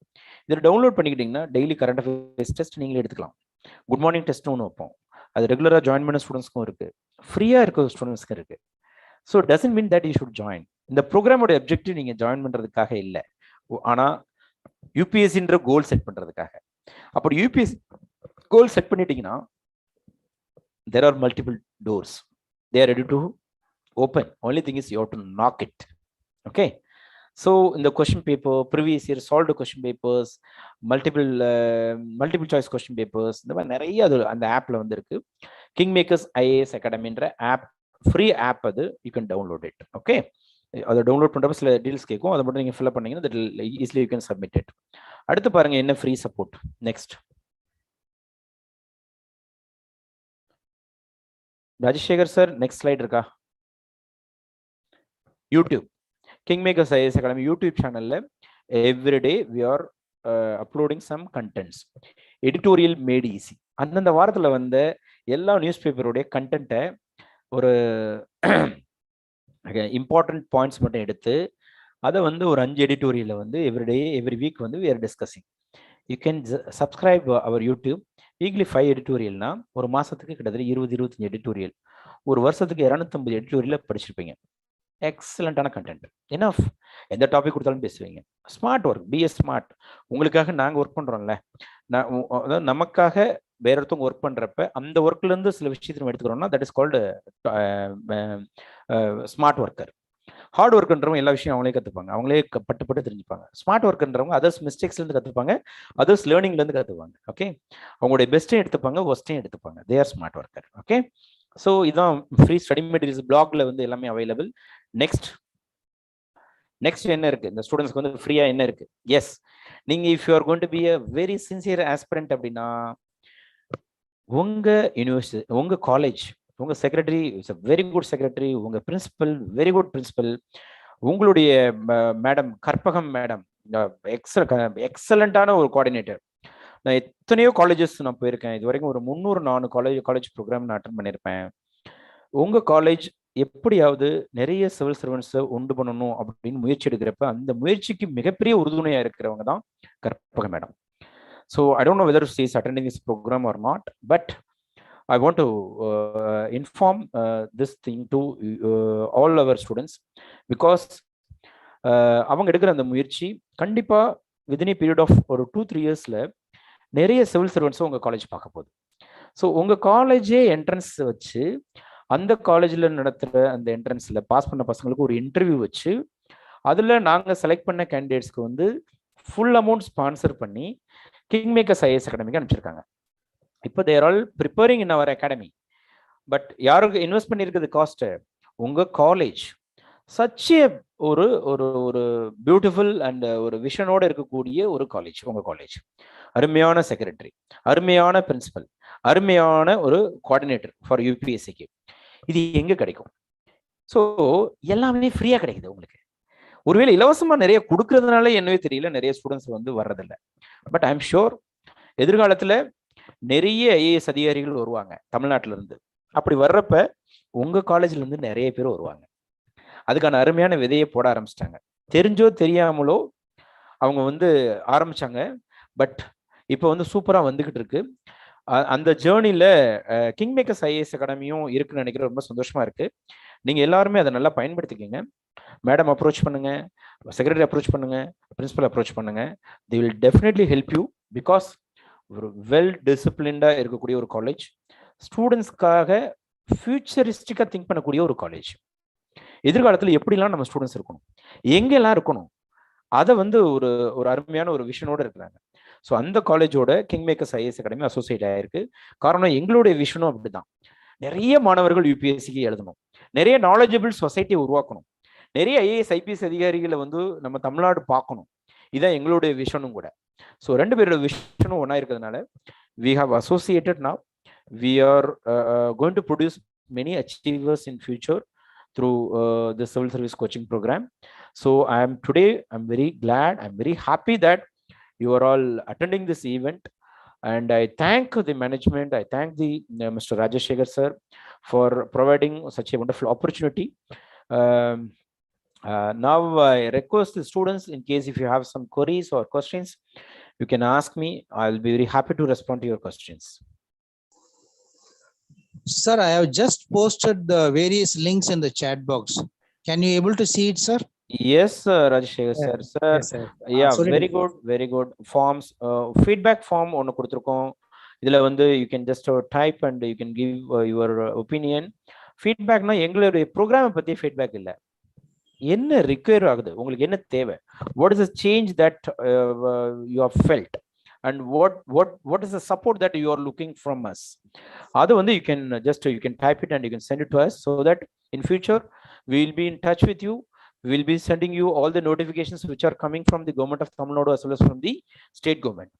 இதில் டவுன்லோட் பண்ணிக்கிட்டீங்கன்னா டெய்லி கரண்ட் அஃபேர்ஸ் டெஸ்ட் நீங்களே எடுத்துக்கலாம். குட் மார்னிங் டெஸ்ட் ஒன்று வைப்போம், அது ரெகுலராக ஜாயின் பண்ண ஸ்டூடெண்ட்ஸ்க்கும் இருக்கு, ஃப்ரீயாக இருக்க ஸ்டூடெண்ட்ஸ்க்கு இருக்கு. So doesn't mean that you should join. இந்த ப்ரோக்ராமோட அப்ஜெக்டிவ் நீங்க ஜாயின் பண்றதுக்காக இல்லை, ஆனா யூபிஎஸ்சின்ற கோல் செட் பண்றதுக்காக. அப்படி யூபிஎஸ்சி கோல் செட் பண்ணிட்டீங்கன்னா there are multiple doors, they are ready to open. Only thing is you have to knock it. Okay, so in the question paper, previous year solved question papers, multiple choice question papers, இந்த மாதிரி நிறைய அந்த ஆப்ல வந்து இருக்கு. Kingmakers IAS Academyன்ற ஆப், free app, அது you can download it. Okay, அதை டவுன்லோட் பண்றப்ப சில டீல்ஸ் கேட்கும், அதை மட்டும் நீங்க ஃபில் பண்ணீங்கன்னா that will easily you can submit it. அடுத்து பாருங்க என்ன free support. Next, Rajasekar sir next slide இருக்கா? YouTube, Kingmakers IAS Academy YouTube சேனல்ல everyday we are uploading some contents. Editorial made easy. அந்தந்த வாரத்துல வந்த எல்லா நியூஸ் பேப்பருடைய கண்டென்ட்டை ஒரு இம்பார்ட்டன்ட் பாயிண்ட்ஸ் மட்டும் எடுத்து அதை வந்து ஒரு 5 எடிட்டோரியலை வந்து எவ்ரி வீக் வந்து we are discussing. You can subscribe our YouTube. Weekly 5 எடிட்டோரியல்னா ஒரு மாசத்துக்கு கிட்டத்தட்ட 20-25 எடிட்டோரியல், ஒரு வருஷத்துக்கு 250 எடிட்டோரியல் படிச்சிருப்பீங்க. எக்ஸலண்டான கண்டென்ட், எனஃப். எந்த டாபிக் கொடுத்தாலும் பேசுவீங்க. Smart work, be as smart. உங்களுக்காக நாங்கள் ஒர்க் பண்ணுறோம்ல, அதாவது நமக்காக வேற ஒருத்தவங்க ஒர்க் பண்ணுறப்ப அந்த ஒர்க்லேருந்து சில விஷயத்தை நம்ம எடுத்துக்கிறோம்னா that is called smart worker. Hard ஒர்க்ன்றவங்க எல்லா விஷயம் அவங்களே கற்றுப்பாங்க, அவங்களே பட்டு தெரிஞ்சுப்பாங்க. ஸ்மார்ட் ஒர்க்ன்றவங்க அதர்ஸ் மிஸ்டேக்ஸ்லேருந்து கற்றுப்பாங்க, அதர்ஸ் லேர்னிங்லேருந்து கற்றுப்பாங்க. ஓகே, அவங்களுடைய பெஸ்ட்டையும் எடுத்துப்பாங்க, ஒஸ்ட்டையும் எடுத்துப்பாங்க. They are smart worker. Okay, so இதான் ஃப்ரீ ஸ்டடி மெட்டீரியல்ஸ் பிளாக்ல வந்து எல்லாமே அவைலபிள். நெக்ஸ்ட் என்ன இருக்கு இந்த ஸ்டூடெண்ட்ஸ்க்கு வந்து ஃப்ரீயா என்ன இருக்கு? எஸ், நீங்க if you are going to be a very sincere aspirant அப்படின்னா உங்க யூனிவர்சிட்டி, உங்க காலேஜ், உங்க secretary is a very good secretary, உங்க பிரின்சிபல் வெரி குட் பிரின்சிபல், உங்களுடைய மேடம் கற்பகம் மேடம் எக்ஸலண்டான ஒரு கோஆர்டினேட்டர். நான் எத்தனையோ காலேஜஸ் நான் போயிருக்கேன், இது வரைக்கும் ஒரு 300-400 காலேஜ் ப்ரோக்ராம் நான் அட்டன் பண்ணியிருப்பேன். உங்க காலேஜ் எப்படியாவது நிறைய சிவில் சர்வன்ஸை உண்டு பண்ணணும் அப்படின்னு முயற்சி எடுக்கிறப்ப அந்த முயற்சிக்கு மிகப்பெரிய உறுதுணையா இருக்கிறவங்க தான் Karpaga madam. So I don't know whether she is attending this program or not, but I want to inform this thing to all our students because அவங்க எடுக்கிற அந்த முயற்சி கண்டிப்பா within a period of ஒரு 2-3 yearsல நிறைய சிவில் சர்வன்ஸும் உங்க காலேஜ் பார்க்க போகுது. ஸோ உங்க காலேஜே என்ட்ரன்ஸ் வச்சு அந்த காலேஜில் நடத்துகிற அந்த என்ட்ரன்ஸில் பாஸ் பண்ண பசங்களுக்கு ஒரு இன்டர்வியூ வச்சு அதில் நாங்கள் செலக்ட் பண்ண கேண்டிடேட்ஸ்க்கு வந்து ஃபுல் அமௌண்ட் ஸ்பான்சர் பண்ணி கிங் மேக்கர்ஸ் ஐஏஎஸ் அகாடமிக்கு அனுப்பிச்சிருக்காங்க. இப்போ they're all preparing in our academy. But யாருக்கு இன்வெஸ்ட் பண்ணியிருக்கிறது காஸ்ட்டு? உங்கள் காலேஜ். சச் ஒரு ஒரு ஒரு பியூட்டிஃபுல் அண்ட் ஒரு விஷனோடு இருக்கக்கூடிய ஒரு காலேஜ் உங்கள் காலேஜ். அருமையான செக்ரட்டரி, அருமையான பிரின்சிபல், அருமையான ஒரு கோஆர்டினேட்டர் ஃபார் யூபிஎஸ்சிக்கு. இது எங்க கிடைக்கும்? ஸோ எல்லாமே ஃப்ரீயா கிடைக்குது உங்களுக்கு. ஒருவேளை இலவசமா நிறைய கொடுக்கறதுனால என்னவே தெரியல நிறைய ஸ்டூடெண்ட்ஸ் வந்து வர்றதில்லை. பட் ஐ எம் ஷுர் எதிர்காலத்துல நிறைய ஐஏஎஸ் அதிகாரிகள் வருவாங்க தமிழ்நாட்டில இருந்து. அப்படி வர்றப்ப உங்க காலேஜ்ல இருந்து நிறைய பேர் வருவாங்க. அதுக்கான அருமையான விதையை போட ஆரம்பிச்சிட்டாங்க. தெரிஞ்சோ தெரியாமலோ அவங்க வந்து ஆரம்பிச்சாங்க. பட் இப்போ வந்து சூப்பரா வந்துகிட்டு இருக்கு. அந்த ஜேர்னில கிங் மேக்கர்ஸ் ஐஏஎஸ் அகாடமியும் இருக்குன்னு நினைக்கிற ரொம்ப சந்தோஷமா இருக்கு. நீங்க எல்லாருமே அதை நல்லா பயன்படுத்திக்கங்க. மேடம் அப்ரோச் பண்ணுங்க, செக்ரட்டரி அப்ரோச் பண்ணுங்க, பிரின்சிபல் அப்ரோச் பண்ணுங்க. They will definitely help you because ஒரு வெல் டிசிப்ளின்டா இருக்கக்கூடிய ஒரு காலேஜ், ஸ்டூடெண்ட்ஸ்க்காக ஃபியூச்சரிஸ்டிக்கா திங்க் பண்ணக்கூடிய ஒரு காலேஜ். எதிர்காலத்தில் எப்படிலாம் நம்ம ஸ்டூடெண்ட்ஸ் இருக்கணும், எங்கெல்லாம் இருக்கணும், அதை வந்து ஒரு ஒரு அருமையான ஒரு விஷனோட இருக்கிறாங்க. ஸோ அந்த காலேஜோட king makers IAS academy associate ஆயிருக்கு. காரணம் எங்களுடைய விஷனும் அப்படிதான். நிறைய மாணவர்கள் யூபிஎஸ்சிக்கு எழுதணும், நிறைய நாலேஜபிள் சொசைட்டியை உருவாக்கணும், நிறைய ஐஏஎஸ் ஐபிஎஸ் அதிகாரிகளை வந்து நம்ம தமிழ்நாடு பார்க்கணும். இதான் எங்களுடைய விஷனும் கூட. ஸோ ரெண்டு பேரோட விஷனும் ஒன்றா இருக்கிறதுனால we have associated now. We are going to produce many achievers in future through the civil service coaching program. So I'm very glad, I'm very happy that you are all attending this event, and I thank the management, I thank the Mr. Rajeshekar sir for providing such a wonderful opportunity. Now I request the students, in case if you have some queries or questions, you can ask me. I'll be very happy to respond to your questions. Sir, I have just posted the various links in the chat box. Can you able to see it, sir? Yes, Rajeshekar sir. Sir, Yes, sir. yeah, very good forms. Feedback form ஒன்னு கொடுத்திருக்கோம். இதுல வந்து you can just type and you can give your opinion. Feedbackனா எங்களுடைய ப்ரோக்ராமை பத்தி feedback இல்லை, என்ன require ஆகுது, உங்களுக்கு என்ன தேவை, what is the change that you have felt and what is the support that you are looking from us. அது வந்து you can type it and you can send it to us so that in future we will be in touch with you. We will be sending you all the notifications which are coming from the government of Tamil Nadu as well as from the state government.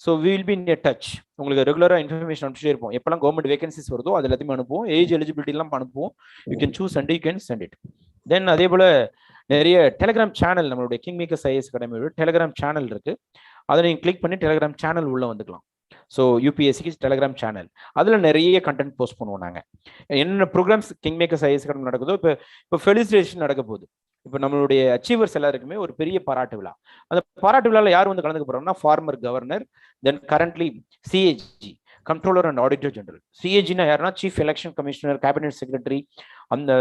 So we will be in a touch. உங்களுக்கு ரெகுலரா information அனுப்பிச்சிட்டே இருப்போம். எப்பெல்லாம் government vacancies வருதோ அது எல்லாத்தையும் அனுப்புவோம். Age eligibility எல்லாம் அனுப்புவோம். You can choose and you can send it. Then அதே போல நிறைய டெலிகிராம் சேனல், நம்மளுடைய கிங் மேக்கர்ஸ் ஐஏஎஸ் அகாடமியோட டெலிகிராம் சேனல் இருக்கு. அதை நீங்க கிளிக் பண்ணி டெலிகிராம் சேனல் உள்ள வந்துக்கலாம். ஸோ யூபிஎஸ்சிக்கு டெலிகிராம் சேனல், அதில் நிறைய கண்டென்ட் போஸ்ட் பண்ணுவோம் நாங்கள். என்னென்ன programmes king makers IAS academy நடக்குதோ, இப்போ ஃபெலிசிட்டேஷன் நடக்க போகுது, இப்போ நம்மளுடைய அச்சீவர்ஸ் எல்லாருக்குமே ஒரு பெரிய பாராட்டு விழா. அந்த பாராட்டு விழாவில் யார் வந்து கலந்துக்க போறாங்கன்னா, former governor, then currently CAG, controller and auditor general. சிஏஜினா யாருன்னா chief election commissioner, cabinet secretary, அந்த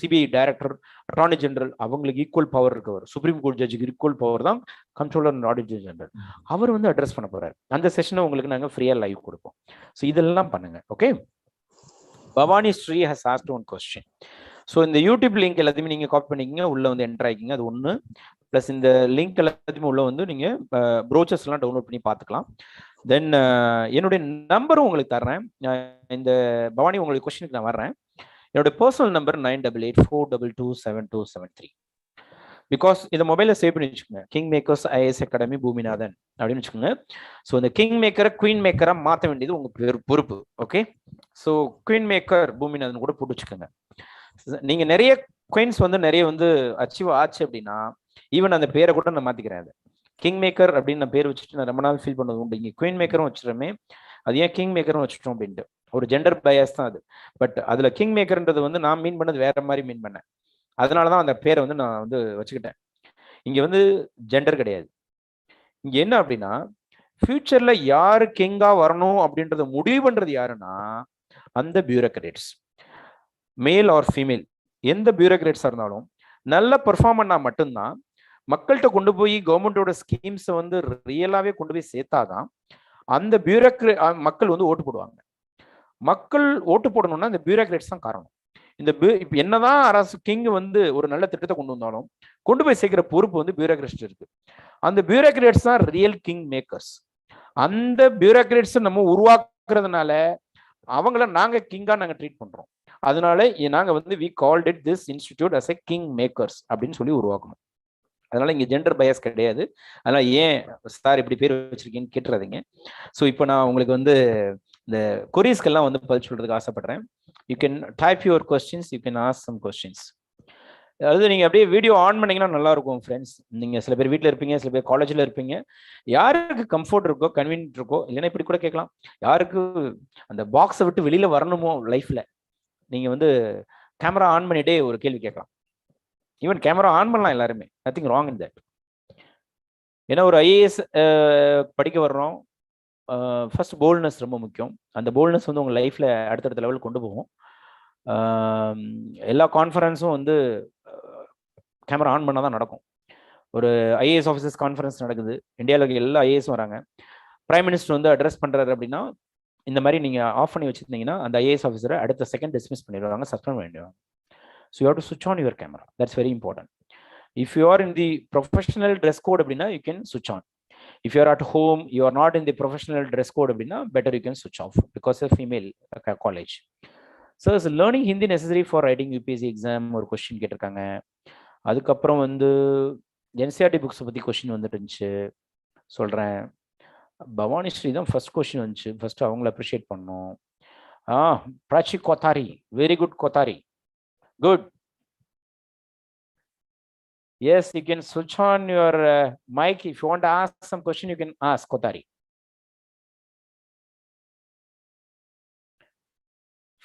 சிபிஐ டைரக்டர், அட்டார்னி ஜெனரல், அவங்களுக்கு ஈக்குவல் பவர் இருக்கவர். சுப்ரீம் கோர்ட் ஜட்ஜுக்கு ஈக்குவல் பவர் தான் கண்ட்ரோலர் அண்ட் ஆடிட்டர் ஜெனரல். அவர் வந்து அட்ரஸ் பண்ண போறாரு. அந்த செஷனை உங்களுக்கு நாங்கள் ஃப்ரீயா லைவ் கொடுப்போம். ஸோ இதெல்லாம் பண்ணுங்க. Okay. Bhavani Sri has asked one question. So இந்த யூடியூப் லிங்க் எல்லாத்தையுமே நீங்கள் காப்பி பண்ணிக்கிங்க, உள்ள வந்து என்டர் ஆகிக்கிங்க. அது ஒன்று. ப்ளஸ் இந்த லிங்க் எல்லாத்தையுமே உள்ள வந்து நீங்கள் ப்ரோச்சர்ஸ்லாம் டவுன்லோட் பண்ணி பார்த்துக்கலாம். தென் என்னுடைய நம்பரும் உங்களுக்கு தர்றேன். இந்த பவானி உங்களுக்கு கொஸ்டினுக்கு நான் வர்றேன். என்னுடைய பர்சனல் நம்பர் 9884227273. பிகாஸ் இந்த மொபைலில் சேவ் பண்ணி வச்சுக்கோங்க. King makers IAS academy Bhuminathan அப்படின்னு வச்சுக்கோங்க. ஸோ இந்த கிங் மேக்கரை குவீன் மேக்கராக மாற்ற வேண்டியது உங்கள் பொறுப்பு. Okay. So queen maker Bhuminathan கூட போட்டு வச்சுக்கோங்க. நீங்க நிறைய குயின்ஸ் வந்து நிறைய வந்து அச்சீவ் ஆச்சு அப்படின்னா ஈவன் அந்த பேரை கூட நான் மாத்திக்கிறேன். அது கிங் மேக்கர் அப்படின்னு நான் பேர் வச்சுட்டு நான் ரொம்ப நாள் ஃபீல் பண்ணது உண்டு. இங்கே குயின் மேக்கரும் வச்சுருமே, அது ஏன் கிங் மேக்கரும் வச்சுட்டோம் அப்படின்ட்டு ஒரு ஜெண்டர் பயாஸ் தான் அது. பட் அதுல கிங் மேக்கர்ன்றது வந்து நான் மீன் பண்ணது வேற மாதிரி மீன் பண்ணேன். அதனாலதான் அந்த பேரை வந்து நான் வந்து வச்சுக்கிட்டேன். இங்க வந்து ஜெண்டர் கிடையாது. இங்க என்ன அப்படின்னா ஃபியூச்சர்ல யாரு கிங்கா வரணும் அப்படின்றத முடிவு பண்றது யாருன்னா அந்த பியூரோக்ரேட்ஸ், மேல் ஆர் ஃபீமேல். எந்த பியூரோக்ரேட்ஸா இருந்தாலும் நல்ல பெர்ஃபார்ம் பண்ணா மட்டும்தான் மக்கள்கிட்ட கொண்டு போய் கவர்மெண்டோட ஸ்கீம்ஸை வந்து ரியலாவே கொண்டு போய் சேர்த்தாதான் அந்த மக்கள் வந்து ஓட்டு போடுவாங்க. மக்கள் ஓட்டு போடணும்னா இந்த பியூரோக்ரேட்ஸ் தான் காரணம். இந்த இப்ப என்னதான் அரசு கிங் வந்து ஒரு நல்ல திட்டத்தை கொண்டு வந்தாலும் கொண்டு போய் சேர்க்கிற பொறுப்பு வந்து பியூரோக்ரேட்ஸ் இருக்கு. அந்த பியூரோக்ரேட்ஸ் தான் ரியல் கிங் மேக்கர்ஸ். அந்த பியூரோக்ரேட்ஸ் நம்ம உருவாக்குறதுனால அவங்கள நாங்க கிங்கா நாங்க ட்ரீட் பண்றோம். அதனால நாங்க வந்து we called it this institute as a king makers அப்படின்னு சொல்லி உருவாக்கணும். அதனால இங்க ஜெண்டர் பயாஸ் கிடையாது. அதனால ஏன் சார் இப்படி பேர் வச்சிருக்கீங்கன்னு கேட்டுறாதீங்க. ஸோ இப்போ நான் உங்களுக்கு வந்து இந்த கொரீஸ்க்கெல்லாம் வந்து பதில் சொல்றதுக்கு ஆசைப்படுறேன். You can type your questions, you can ask some questions. அதாவது நீங்க அப்படியே வீடியோ ஆன் பண்ணீங்கன்னா நல்லா இருக்கும் ஃப்ரெண்ட்ஸ். நீங்க சில பேர் வீட்டில் இருப்பீங்க, சில பேர் காலேஜ்ல இருப்பீங்க. யாருக்கு கம்ஃபர்ட் இருக்கோ, கன்வீனியன்ட் இருக்கோ, இல்லைன்னா இப்படி கூட கேட்கலாம். யாருக்கு அந்த பாக்ஸை விட்டு வெளியில வரணுமோ லைஃப்ல, நீங்க வந்து கேமரா ஆன் பண்ணிட்டே ஒரு கேள்வி கேட்கலாம். ஈவன் கேமரா ஆன் பண்ணலாம் எல்லாருமே, நத்திங் ராங் இன் தட். ஏன்னா ஒரு ஐஏஎஸ் படிக்க வர்றோம், ஃபர்ஸ்ட் போல்ட்னஸ் ரொம்ப முக்கியம். அந்த போல்ட்னஸ் வந்து உங்க லைஃப்ல அடுத்தடுத்த லெவல் கொண்டு போகும். எல்லா கான்ஃபரன்ஸும் வந்து கேமரா ஆன் பண்ணால் தான் நடக்கும். ஒரு ஐஏஎஸ் ஆஃபீஸர்ஸ் கான்ஃபரன்ஸ் நடக்குது, இந்தியாவில் எல்லா ஐஏஎஸும் வராங்க. பிரைம் மினிஸ்டர் வந்து அட்ரஸ் பண்ணுறாரு அப்படின்னா இந்த மாதிரி நீங்கள் ஆஃப் பண்ணி வச்சுருந்தீங்கன்னா அந்த ஐஏஎஸ் ஆஃபீஸரை அடுத்த செகண்ட் டிஸ்மிஸ் பண்ணிடுவாங்க, சஸ்பெண்ட் பண்ணிடுவாங்க. ஸோ யூ ஹேவ் டு சுவிட்ச் on your camera. That's very important. If you are in the professional dress code அப்படின்னா யூ கேன் சுவிட்ச் on. If you are at home, you are not in the professional dress code அப்படின்னா better you can switch off because of female college. So is learning Hindi necessary for writing UPSC exam ஒரு question கேட்டிருக்காங்க. அதுக்கப்புறம் வந்து NCERT books பத்தி question வந்துட்டு இருந்துச்சு, சொல்றேன். பவானி ஸ்ரீ தான் ஃபர்ஸ்ட் கொஸ்டின் வந்துச்சு, ஃபர்ஸ்ட் அவங்கள அப்ரிஷியேட் பண்ணோம். Prachi Kothari, very good Kothari, good. Yes, you can switch on your mic. If you want to ask some question, you can ask Kotari.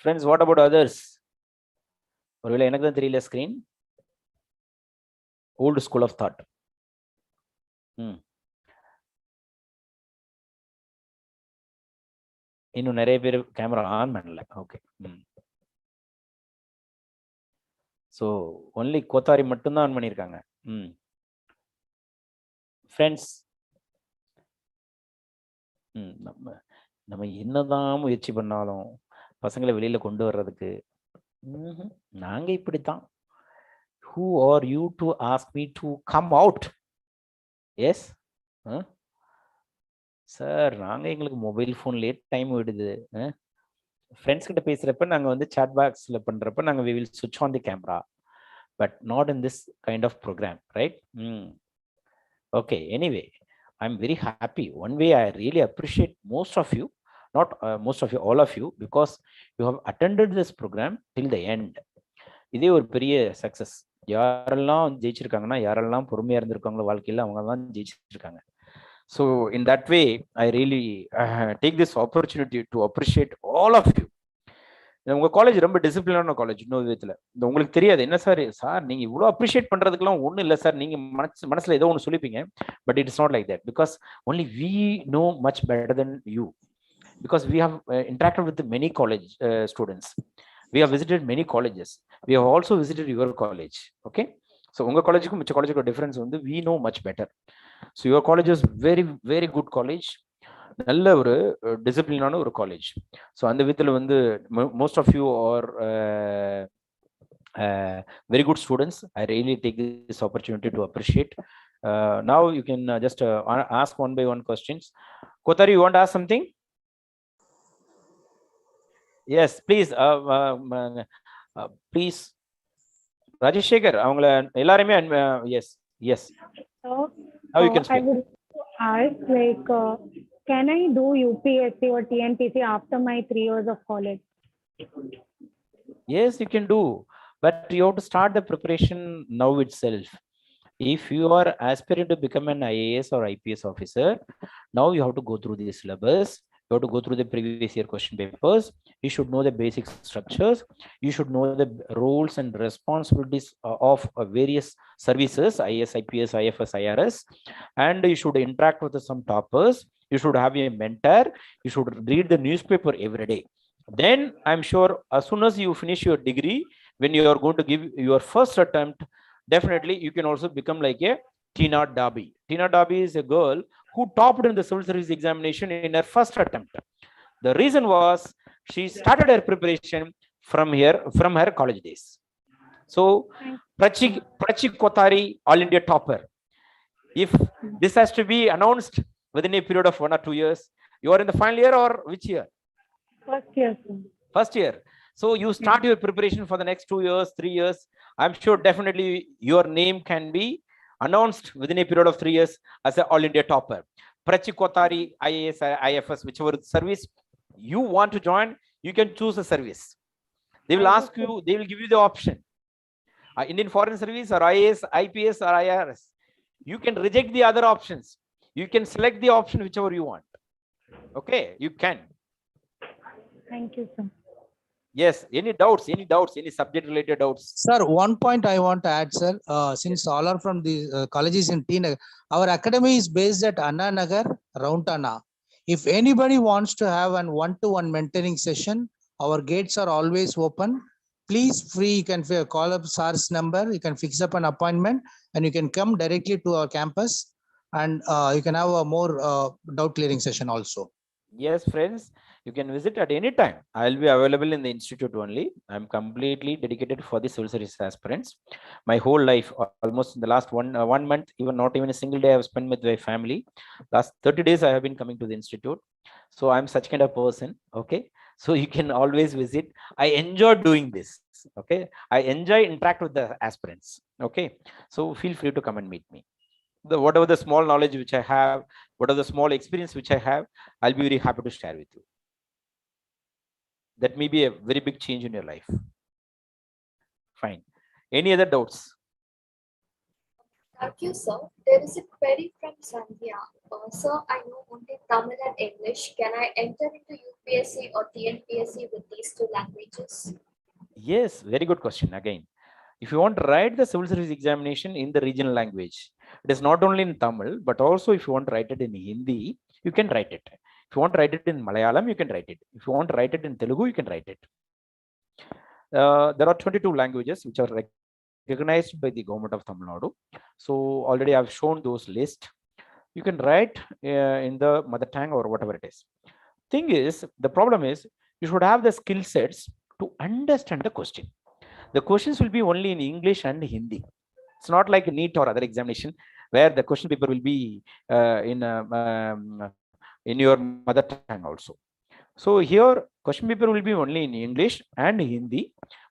Friends, what about others? ஒருவேளை எனக்கு தான் தெரியல screen. Old school of thought. இன்னும் நிறைய பேர் camera on பண்ணல. Okay. So only Kothari மட்டும்தான் on பண்ணியிருக்காங்க. ஃப்ரெண்ட்ஸ், நம்ம என்னதான் முயற்சி பண்ணாலும் பசங்களை வெளியில கொண்டு வர்றதுக்கு நாங்க இப்படித்தான். Who are you to ask me to come out? Yes, sir நாங்க எங்களுக்கு மொபைல் ஃபோன்லேயே டைம் விடுது. ஃப்ரெண்ட்ஸ் கிட்ட பேசுறப்ப நாங்க வந்து சாட் பாக்ஸ்ல பண்றப்ப நாங்க we will switch on the camera, but not in this kind of program, right? Okay, anyway, I'm very happy. One way I really appreciate most of you, not most of you, all of you, because you have attended this program till the end. இதே ஒரு பெரிய success. யாரெல்லாம் ஜெயிச்சிருக்காங்கன்னா, யாரெல்லாம் பொறுமையா இருந்திருக்காங்களோ வாழ்க்கையில அவங்க தான் ஜெயிச்சிருக்காங்க. So in that way, I really take this opportunity to appreciate all of you. உங்க காலேஜ் ரொம்ப டிசிப்ளினான காலேஜ் இன்னொரு விதத்துல. இந்த உங்களுக்கு தெரியாது என்ன சார் நீங்க இவ்வளவு அப்ரிஷியேட் பண்றதுக்குலாம் ஒண்ணும் இல்லை சார், நீங்க மனசுல ஏதோ ஒன்று சொல்லிப்பீங்க. But it's not like that, because only we know much better than you, because we have interacted with many college students. We have visited many colleges. We have also visited your college. Okay, so unga college ku micha college ku difference வந்து we know much better. So your college is very very good college, நல்ல ஒரு டிசிப்ளினான ஒரு college. So அந்த விதத்தில் வந்து most of you are very good students. I really take this opportunity to appreciate. Now you can just ask one by one questions. Kotari, you want to ask something? Yes, please. Please. Rajesh Shekhar, avangala ellarume yes, yes. So, Now you can speak. I would ask, like, can I do UPSC or Tnpsc after my 3 years of college? Yes, you can do, but you have to start the preparation now itself. If you are aspiring to become an IAS or IPS officer, now you have to go through the syllabus. You have to go through the previous year question papers. You should know the basic structures. You should know the roles and responsibilities of various services, IAS, IPS, IFS, IRS, and you should interact with some toppers. You should have a mentor. You should read the newspaper every day. Then I'm sure as soon as you finish your degree, when you are going to give your first attempt, definitely you can also become like a Tina Darby. Tina Darby is a girl who topped in the civil service examination in her first attempt. The reason was she started her preparation from her college days. So Prachi Kotari, All India topper. If this has to be announced within a period of 1 or 2 years, you are in the final year or which year? First year. First year. So you start your preparation for the next 2 years, 3 years. I'm sure definitely your name can be announced within a period of 3 years as an All India topper. Prachi Kotari, IAS, IFS, whichever service you want to join, you can choose a service. They will ask you, they will give you the option. Indian Foreign Service or IAS, IPS or IRS. You can reject the other options. You can select the option whichever you want. Okay, you can. Thank you, sir. Yes, any doubts, any subject related doubts? Sir, one point I want to add, sir. Since all are from the colleges in T Nagar, our academy is based at Anna Nagar, Roundana. If anybody wants to have an one-to-one mentoring session, our gates are always open. Please free, you can call up SAR's number, you can fix up an appointment and you can come directly to our campus and you can have a more doubt clearing session also. Yes, friends, you can visit at any time. I'll be available in the institute only. I'm completely dedicated for the civil service aspirants. My whole life, almost in the last one month, even not even a single day I've spent with my family. Last 30 days I have been coming to the institute. So I'm such kind of person. Okay, so you can always visit. I enjoy doing this. Okay, I enjoy interact with the aspirants. Okay, so feel free to come and meet me. Whatever the small knowledge which I have, whatever the small experience which I have, I'll be very happy to share with you. That may be a very big change in your life. Fine. Any other doubts? Thank you, sir. There is a query from Sandhya. Sir, I know only Tamil and English. Can I enter into UPSC or Tnpsc with these 2 languages? Yes, very good question again. If you want to write the civil service examination in the regional language, it is not only in Tamil, but also if you want to write it in Hindi, you can write it. If you want to write it in Malayalam, you can write it. If you want to write it in Telugu, you can write it. There are 22 languages which are recognized by the government of Tamil Nadu. So already I've shown those lists. You can write in the mother tongue or whatever it is. Thing is, the problem is you should have the skill sets to understand the question. The questions will be only in English and Hindi. It's not like NEET or other examination where the question paper will be in your mother tongue also. So here question paper will be only in English and Hindi,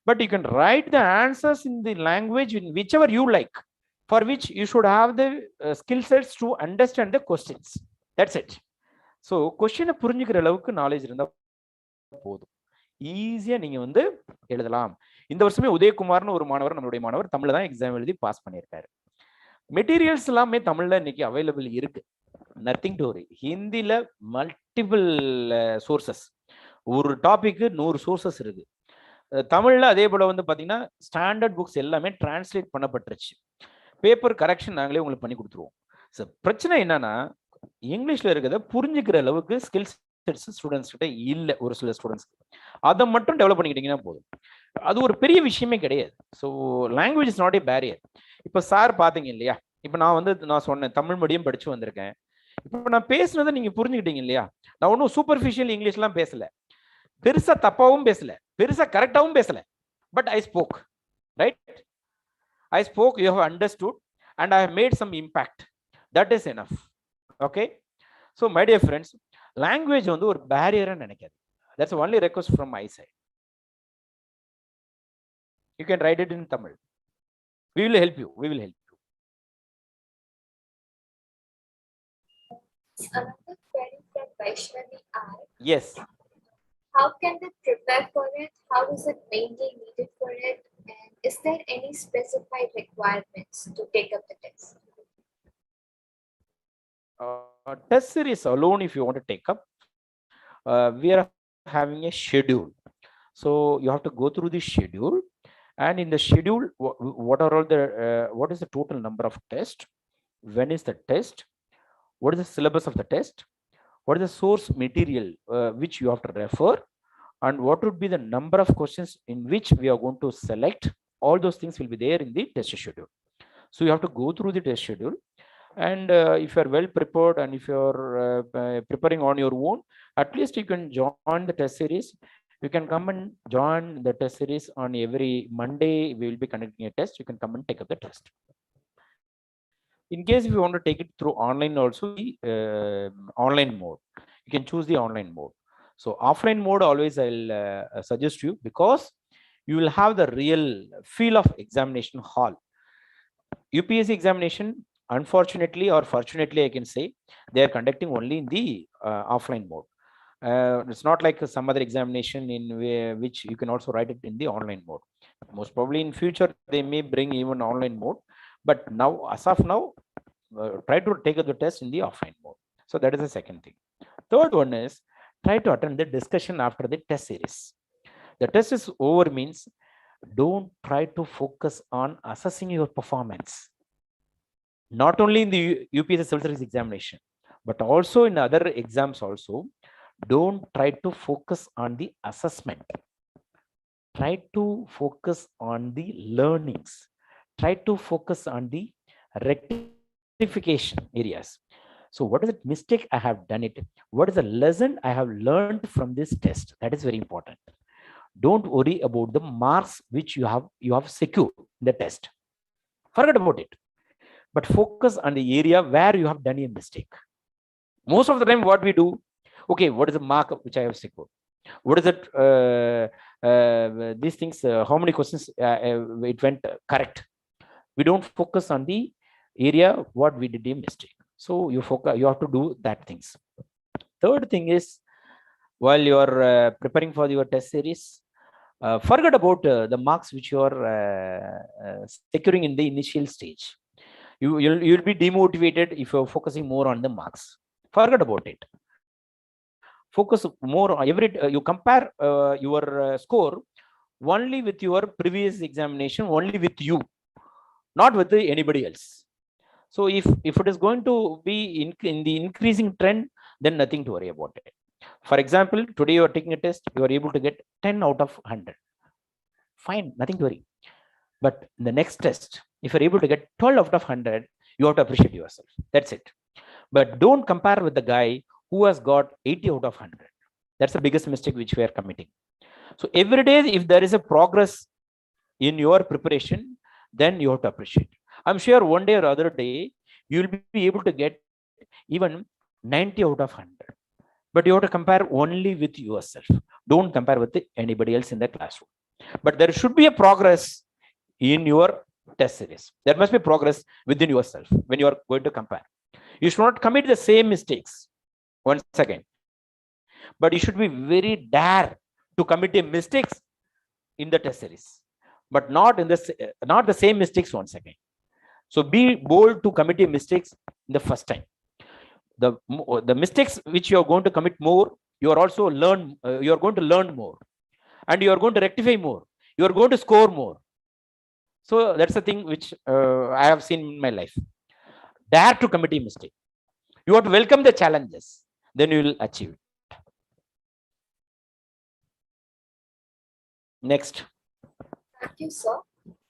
but you can write the answers in the language in whichever you like, for which you should have the skill sets to understand the questions. That's it. So question புரிஞ்சுக்கிற அளவுக்கு knowledge இருந்தா போதும், ஈஸியா நீங்க வந்து எழுதலாம். இந்த வருஷமே உதயகுமார்னு ஒரு மாணவர், நம்மளுடைய மாணவர், தமிழ்ல தான் எக்ஸாம் எழுதி பாஸ் பண்ணியிருக்காரு. மெட்டீரியல்ஸ் எல்லாமே தமிழ்ல இன்னைக்கு அவைலபிள் இருக்கு. Nothing to worry. ஹிந்தில மல்டிபிள் சோர்சஸ், ஒரு டாபிக்கு 100 சோர்சஸ் இருக்கு. தமிழ்ல அதே போல வந்து பாத்தீங்கன்னா ஸ்டாண்டர்ட் புக்ஸ் எல்லாமே டிரான்ஸ்லேட் பண்ணப்பட்டுருச்சு. பேப்பர் கரெக்ஷன் நாங்களே உங்களுக்கு பண்ணி கொடுத்துருவோம். பிரச்சனை என்னன்னா இங்கிலீஷ்ல இருக்கிறத புரிஞ்சுக்கிற அளவுக்கு ஸ்கில்ஸ் ஸ்டூடெண்ட்ஸ் கிட்ட இல்ல. ஒரு சில ஸ்டூடெண்ட்ஸ் அதை மட்டும் டெவலப் பண்ணிக்கிட்டீங்கன்னா போதும். அது ஒரு பெரிய விஷயமே கிடையாது. So language is not a barrier. இப்போ சார் பாத்தீங்க இல்லையா, இப்போ நான் சொன்னேன் தமிழ் மீடியம் படிச்சு வந்திருக்கேன். இப்போ நான் பேசுனதை நீங்க புரிஞ்சுக்கிட்டீங்க இல்லையா. நான் ஒன்றும் சூப்பர்ஃபிஷியல் இங்கிலீஷ்லாம் பேசல, பெருசா தப்பாவும் பேசல, பெருசா கரெக்டாவும் பேசல. But I spoke, right? I spoke, you have understood, and I have made some impact. That is enough. Okay. So my dear friends, language வந்து ஒரு barrier நினைக்காது. That's the only request from my side. You can write it in Tamil. We will help you. We will help you. Another query from Vaishnavi R. Yes. How can they prepare for it? How is it mainly needed for it? And is there any specified requirements to take up the test? Test series alone, if you want to take up, we are having a schedule. So you have to go through the schedule, and in the schedule, what is the total number of tests? When is the test? What is the syllabus of the test? What is the source material which you have to refer? And what would be the number of questions in which we are going to select? All those things will be there in the test schedule. So you have to go through the test schedule. And if you are well prepared, and if you are preparing on your own, at least you can join the test series. You can come and join the test series on every Monday. We will be conducting a test. You can come and take up the test. In case if you want to take it through online also, the online mode, you can choose the online mode. So offline mode always I'll suggest you, because you will have the real feel of examination hall. UPSC examination, unfortunately or fortunately, I can say, they are conducting only in the offline mode. It's not like some other examination in which you can also write it in the online mode. Most probably in future they may bring even online mode, but now, as of now, try to take the test in the offline mode. So that is the second thing. Third one is, try to attend the discussion after the test series. The test is over means, don't try to focus on assessing your performance, not only in the UPSC civil service examination, but also in other exams also. Don't try to focus on the assessment. Try to focus on the learnings. Try to focus on the rectification areas. So what is the mistake I have done it? What is the lesson I have learned from this test? That is very important. Don't worry about the marks which you have secured in the test. Forget about it. But focus on the area where you have done a mistake. Most of the time what we do, okay, what is the mark which I have secured? What is it? These things, how many questions it went correct? We don't focus on the area what we did a mistake. So you have to do that things. Third thing is, while you are preparing for your test series, forget about the marks which you are securing in the initial stage. You'll be demotivated if you're focusing more on the marks. Forget about it. Focus more on you compare your score only with your previous examination, only with you, not with anybody else. So if it is going to be in the increasing trend, then nothing to worry about it. For example, today you are taking a test, you are able to get 10 out of 100. Fine, nothing to worry. But in the next test, if you're able to get 12 out of 100, you have to appreciate yourself. That's it. But don't compare with the guy who has got 80 out of 100. That's the biggest mistake which we are committing. So every day, if there is a progress in your preparation, then you have to appreciate. I'm sure one day or other day, you'll be able to get even 90 out of 100. But you have to compare only with yourself. Don't compare with anybody else in the classroom. But there should be a progress in your test series. There must be progress within yourself when you are going to compare. You should not commit the same mistakes once again. But you should be very dare to commit a mistakes in the test series, but not the same mistakes once again. So be bold to commit a mistakes in the first time. The mistakes which you are going to commit more, you are also you are going to learn more. and you are going to rectify more. You are going to score more. So that's the thing which I have seen in my life. Dare to commit a mistake. You have to welcome the challenges. Then you will achieve it. Next. Thank you, sir.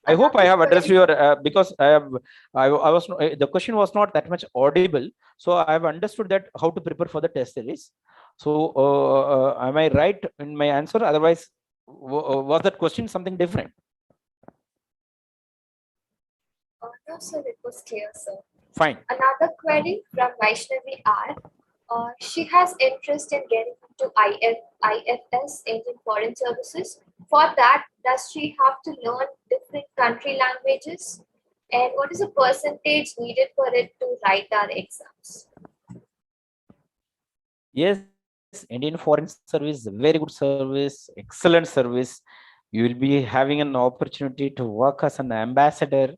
I hope I Another have addressed query. your because I was the question was not that much audible, so I have understood that how to prepare for the test series. So am I right in my answer? Otherwise, was that question something different? No, sir, it was clear, sir. Fine. Another query from Vaishnavi R. She has interest in getting into IFS, Indian Foreign Services. For that, does she have to learn different country languages? And what is the percentage needed for it to write our exams? Yes, Indian Foreign Service, very good service, excellent service. You will be having an opportunity to work as an ambassador,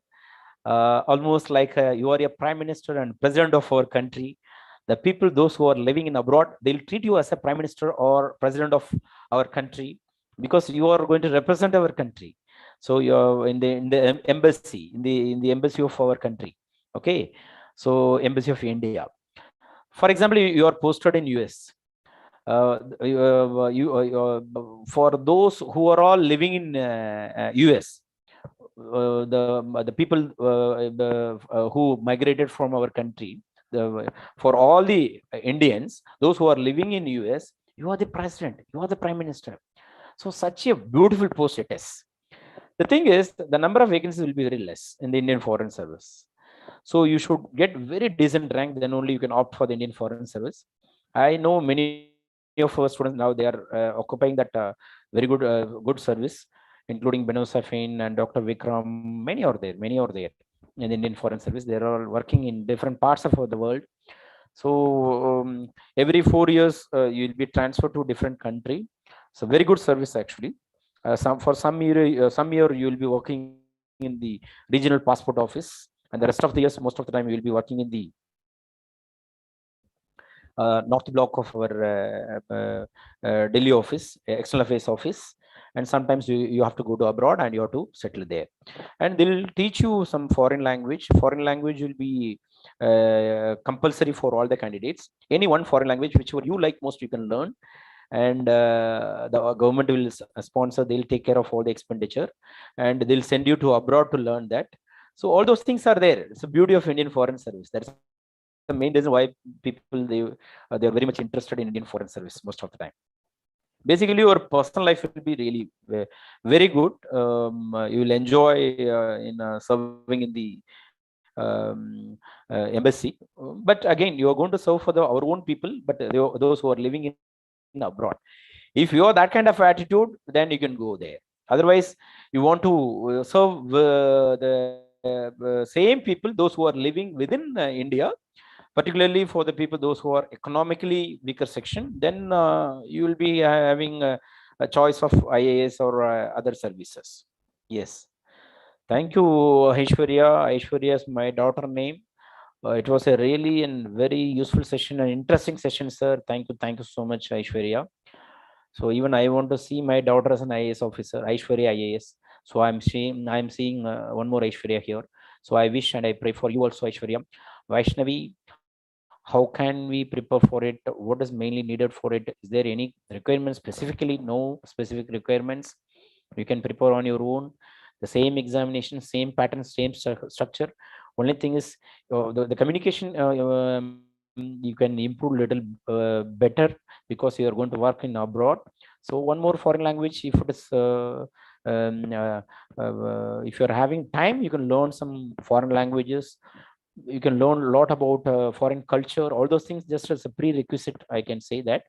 almost like you are a prime minister and president of our country. The people, those who are living in abroad, they'll treat you as a prime minister or president of our country because you are going to represent our country. So you're in the embassy, in the embassy of our country. Okay, so embassy of India. For example, you are posted in US. For those who are all living in US, the people who migrated from our country, for all the Indians, those who are living in US, you are the president, you are the prime minister. So such a beautiful post it is. The thing is, the number of vacancies will be very less in the Indian Foreign Service. So you should get very decent rank, then only you can opt for the Indian Foreign Service. I know many of our students now, they are occupying that very good service, including Beno Safin and Dr. Vikram. Many are there in the Indian Foreign Service. They are all working in different parts of the world. So every 4 years, you will be transferred to a different country. So very good service actually. Some year you will be working in the regional passport office, and the rest of the years, most of the time, you will be working in the north block of our Delhi office, external affairs office. And sometimes you have to go to abroad and you have to settle there. And they'll teach you some foreign language. Foreign language will be compulsory for all the candidates. Any one foreign language, whichever you like most, you can learn. And the government will sponsor, they'll take care of all the expenditure, and they'll send you to abroad to learn that. So all those things are there. It's the beauty of Indian Foreign Service. That's the main reason why people they're very much interested in Indian Foreign Service most of the time. Basically, your personal life will be really very good. You will enjoy in serving in the embassy. But again, you are going to serve for our own people, but those who are living in abroad. If you have that kind of attitude, then you can go there. Otherwise, you want to serve the same people, those who are living within India, particularly for the people, those who are economically weaker section, then you will be having a choice of IAS or other services. Yes. Thank you, Aishwarya. Aishwarya is my daughter name. It was a really and very useful session, an interesting session, sir. Thank you so much, Aishwarya. So even I want to see my daughter as an IAS officer, Aishwarya IAS. So I'm seeing one more Aishwarya here. So I wish and I pray for you also, Aishwarya. Vaishnavi, how can we prepare for it? What is mainly needed for it? Is there any requirements specifically? No specific requirements. You can prepare on your own. The same examination, same pattern, same structure. Only thing is the communication you can improve little better because you are going to work in abroad. So one more foreign language, if it is if you are having time, you can learn some foreign languages. You can learn a lot about foreign culture, all those things just as a prerequisite, I can say that.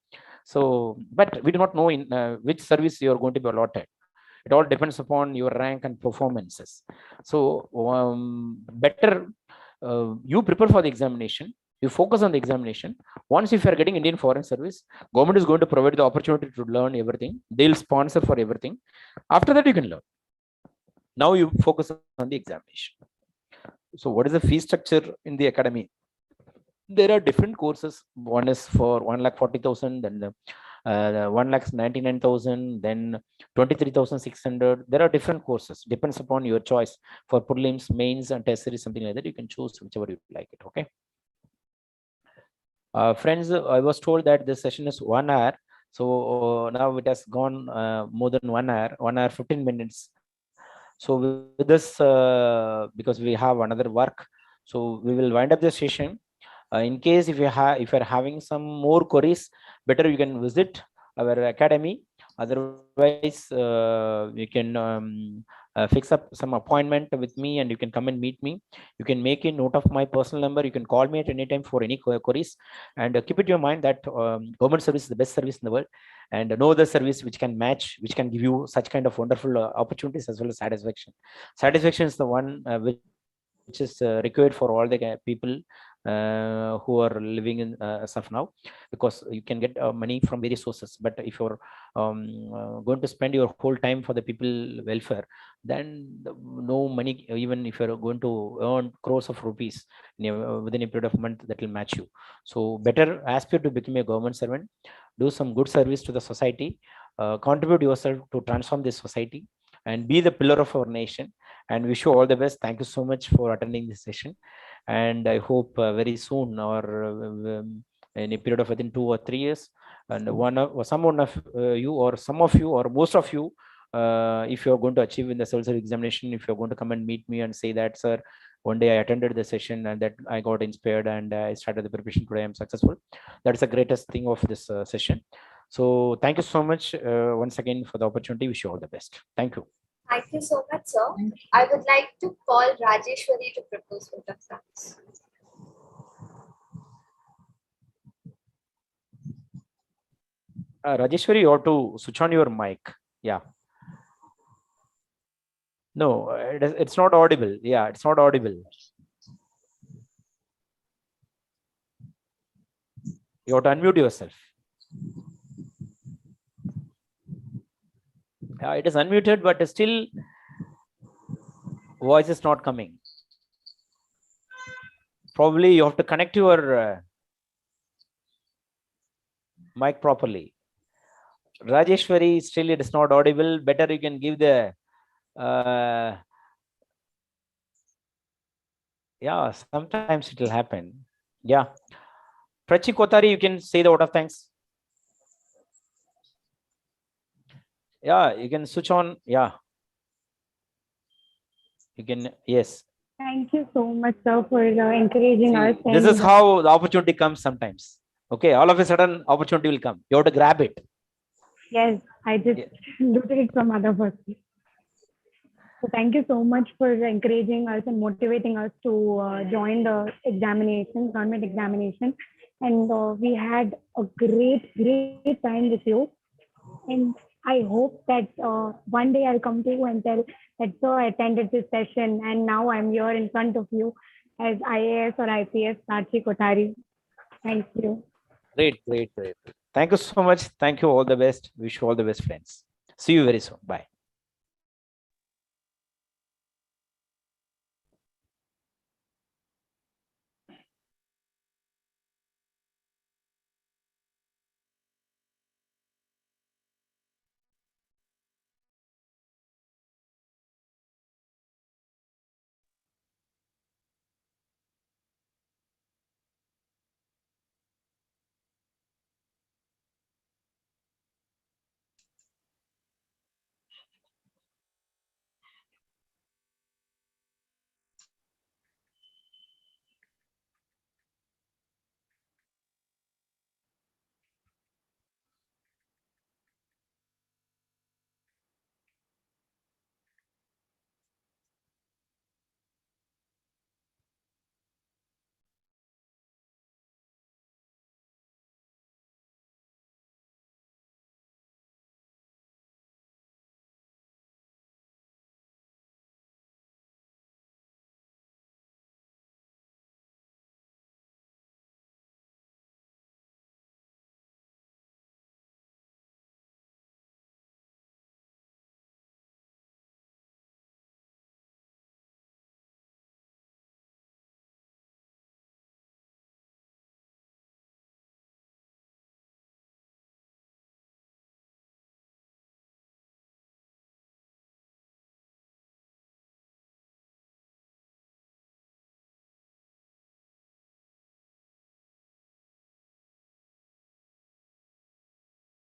So, but we do not know in which service you are going to be allotted. It all depends upon your rank and performances. So better you prepare for the examination, you focus on the examination. Once if you are getting Indian Foreign Service, government is going to provide the opportunity to learn everything. They'll sponsor for everything. After that, you can learn. Now you focus on the examination. So what is the fee structure in the academy? There are different courses. One is for 1,40,000, and 1,99,000, then 23,600. There are different courses, depends upon your choice. For prelims, mains, and test series, something like that, you can choose whichever you like it. Okay. Friends, I was told that this session is 1 hour. So now it has gone more than 1 hour, 1 hour 15 minutes. So with this, because we have another work, so we will wind up the session. In case if you're having some more queries, better you can visit our academy. Otherwise, you can fix up some appointment with me and you can come and meet me. You can make a note of my personal number. You can call me at any time for any queries, and keep it in your mind that government service is the best service in the world, and no other service which can match, which can give you such kind of wonderful opportunities as well as satisfaction. Satisfaction is the one which is required for all the people who are living in as of now, because you can get money from various sources. But if you're going to spend your whole time for the people welfare, then no money, even if you're going to earn crores of rupees within a period of month, that will match you. So better aspire to become a government servant, do some good service to the society, contribute yourself to transform this society, and be the pillar of our nation. And wish you all the best. Thank you so much for attending this session, and I hope very soon, or in a period of within 2 or 3 years, and someone of you, or some of you, or most of you, if you're going to achieve in the civil service examination, if you're going to come and meet me and say that, sir, one day I attended the session and that I got inspired and I started the preparation, today I'm successful. That's the greatest thing of this session. So thank you so much once again for the opportunity. Wish you all the best. Thank you. Thank you so much, sir. I would like to call Rajeshwari to propose vote of thanks. Rajeshwari, you have to switch on your mic. Yeah. No, it's not audible. Yeah, it's not audible. You have to unmute yourself. It is unmuted, but still voice is not coming. Probably you have to connect your mic properly. Rajeshwari, still it is not audible. Better you can give the yeah, sometimes it will happen. Yeah. Prachi Kotari, you can say the vote of thanks. Yeah, you can switch on. Yeah. You can, yes. Thank you so much, sir, for encouraging us. This is how the opportunity comes sometimes. Okay, all of a sudden opportunity will come. You have to grab it. Yes, I just looted it from other person. So thank you so much for encouraging us and motivating us to join the examination, government examination. And we had a great time with you. And I hope that one day I'll come to you and tell that, so I attended this session and now I'm here in front of you as IAS or IPS Prachi Kotari. Thank you. Great. Thank you so much. Thank you. All the best. Wish you all the best, friends. See you very soon. Bye.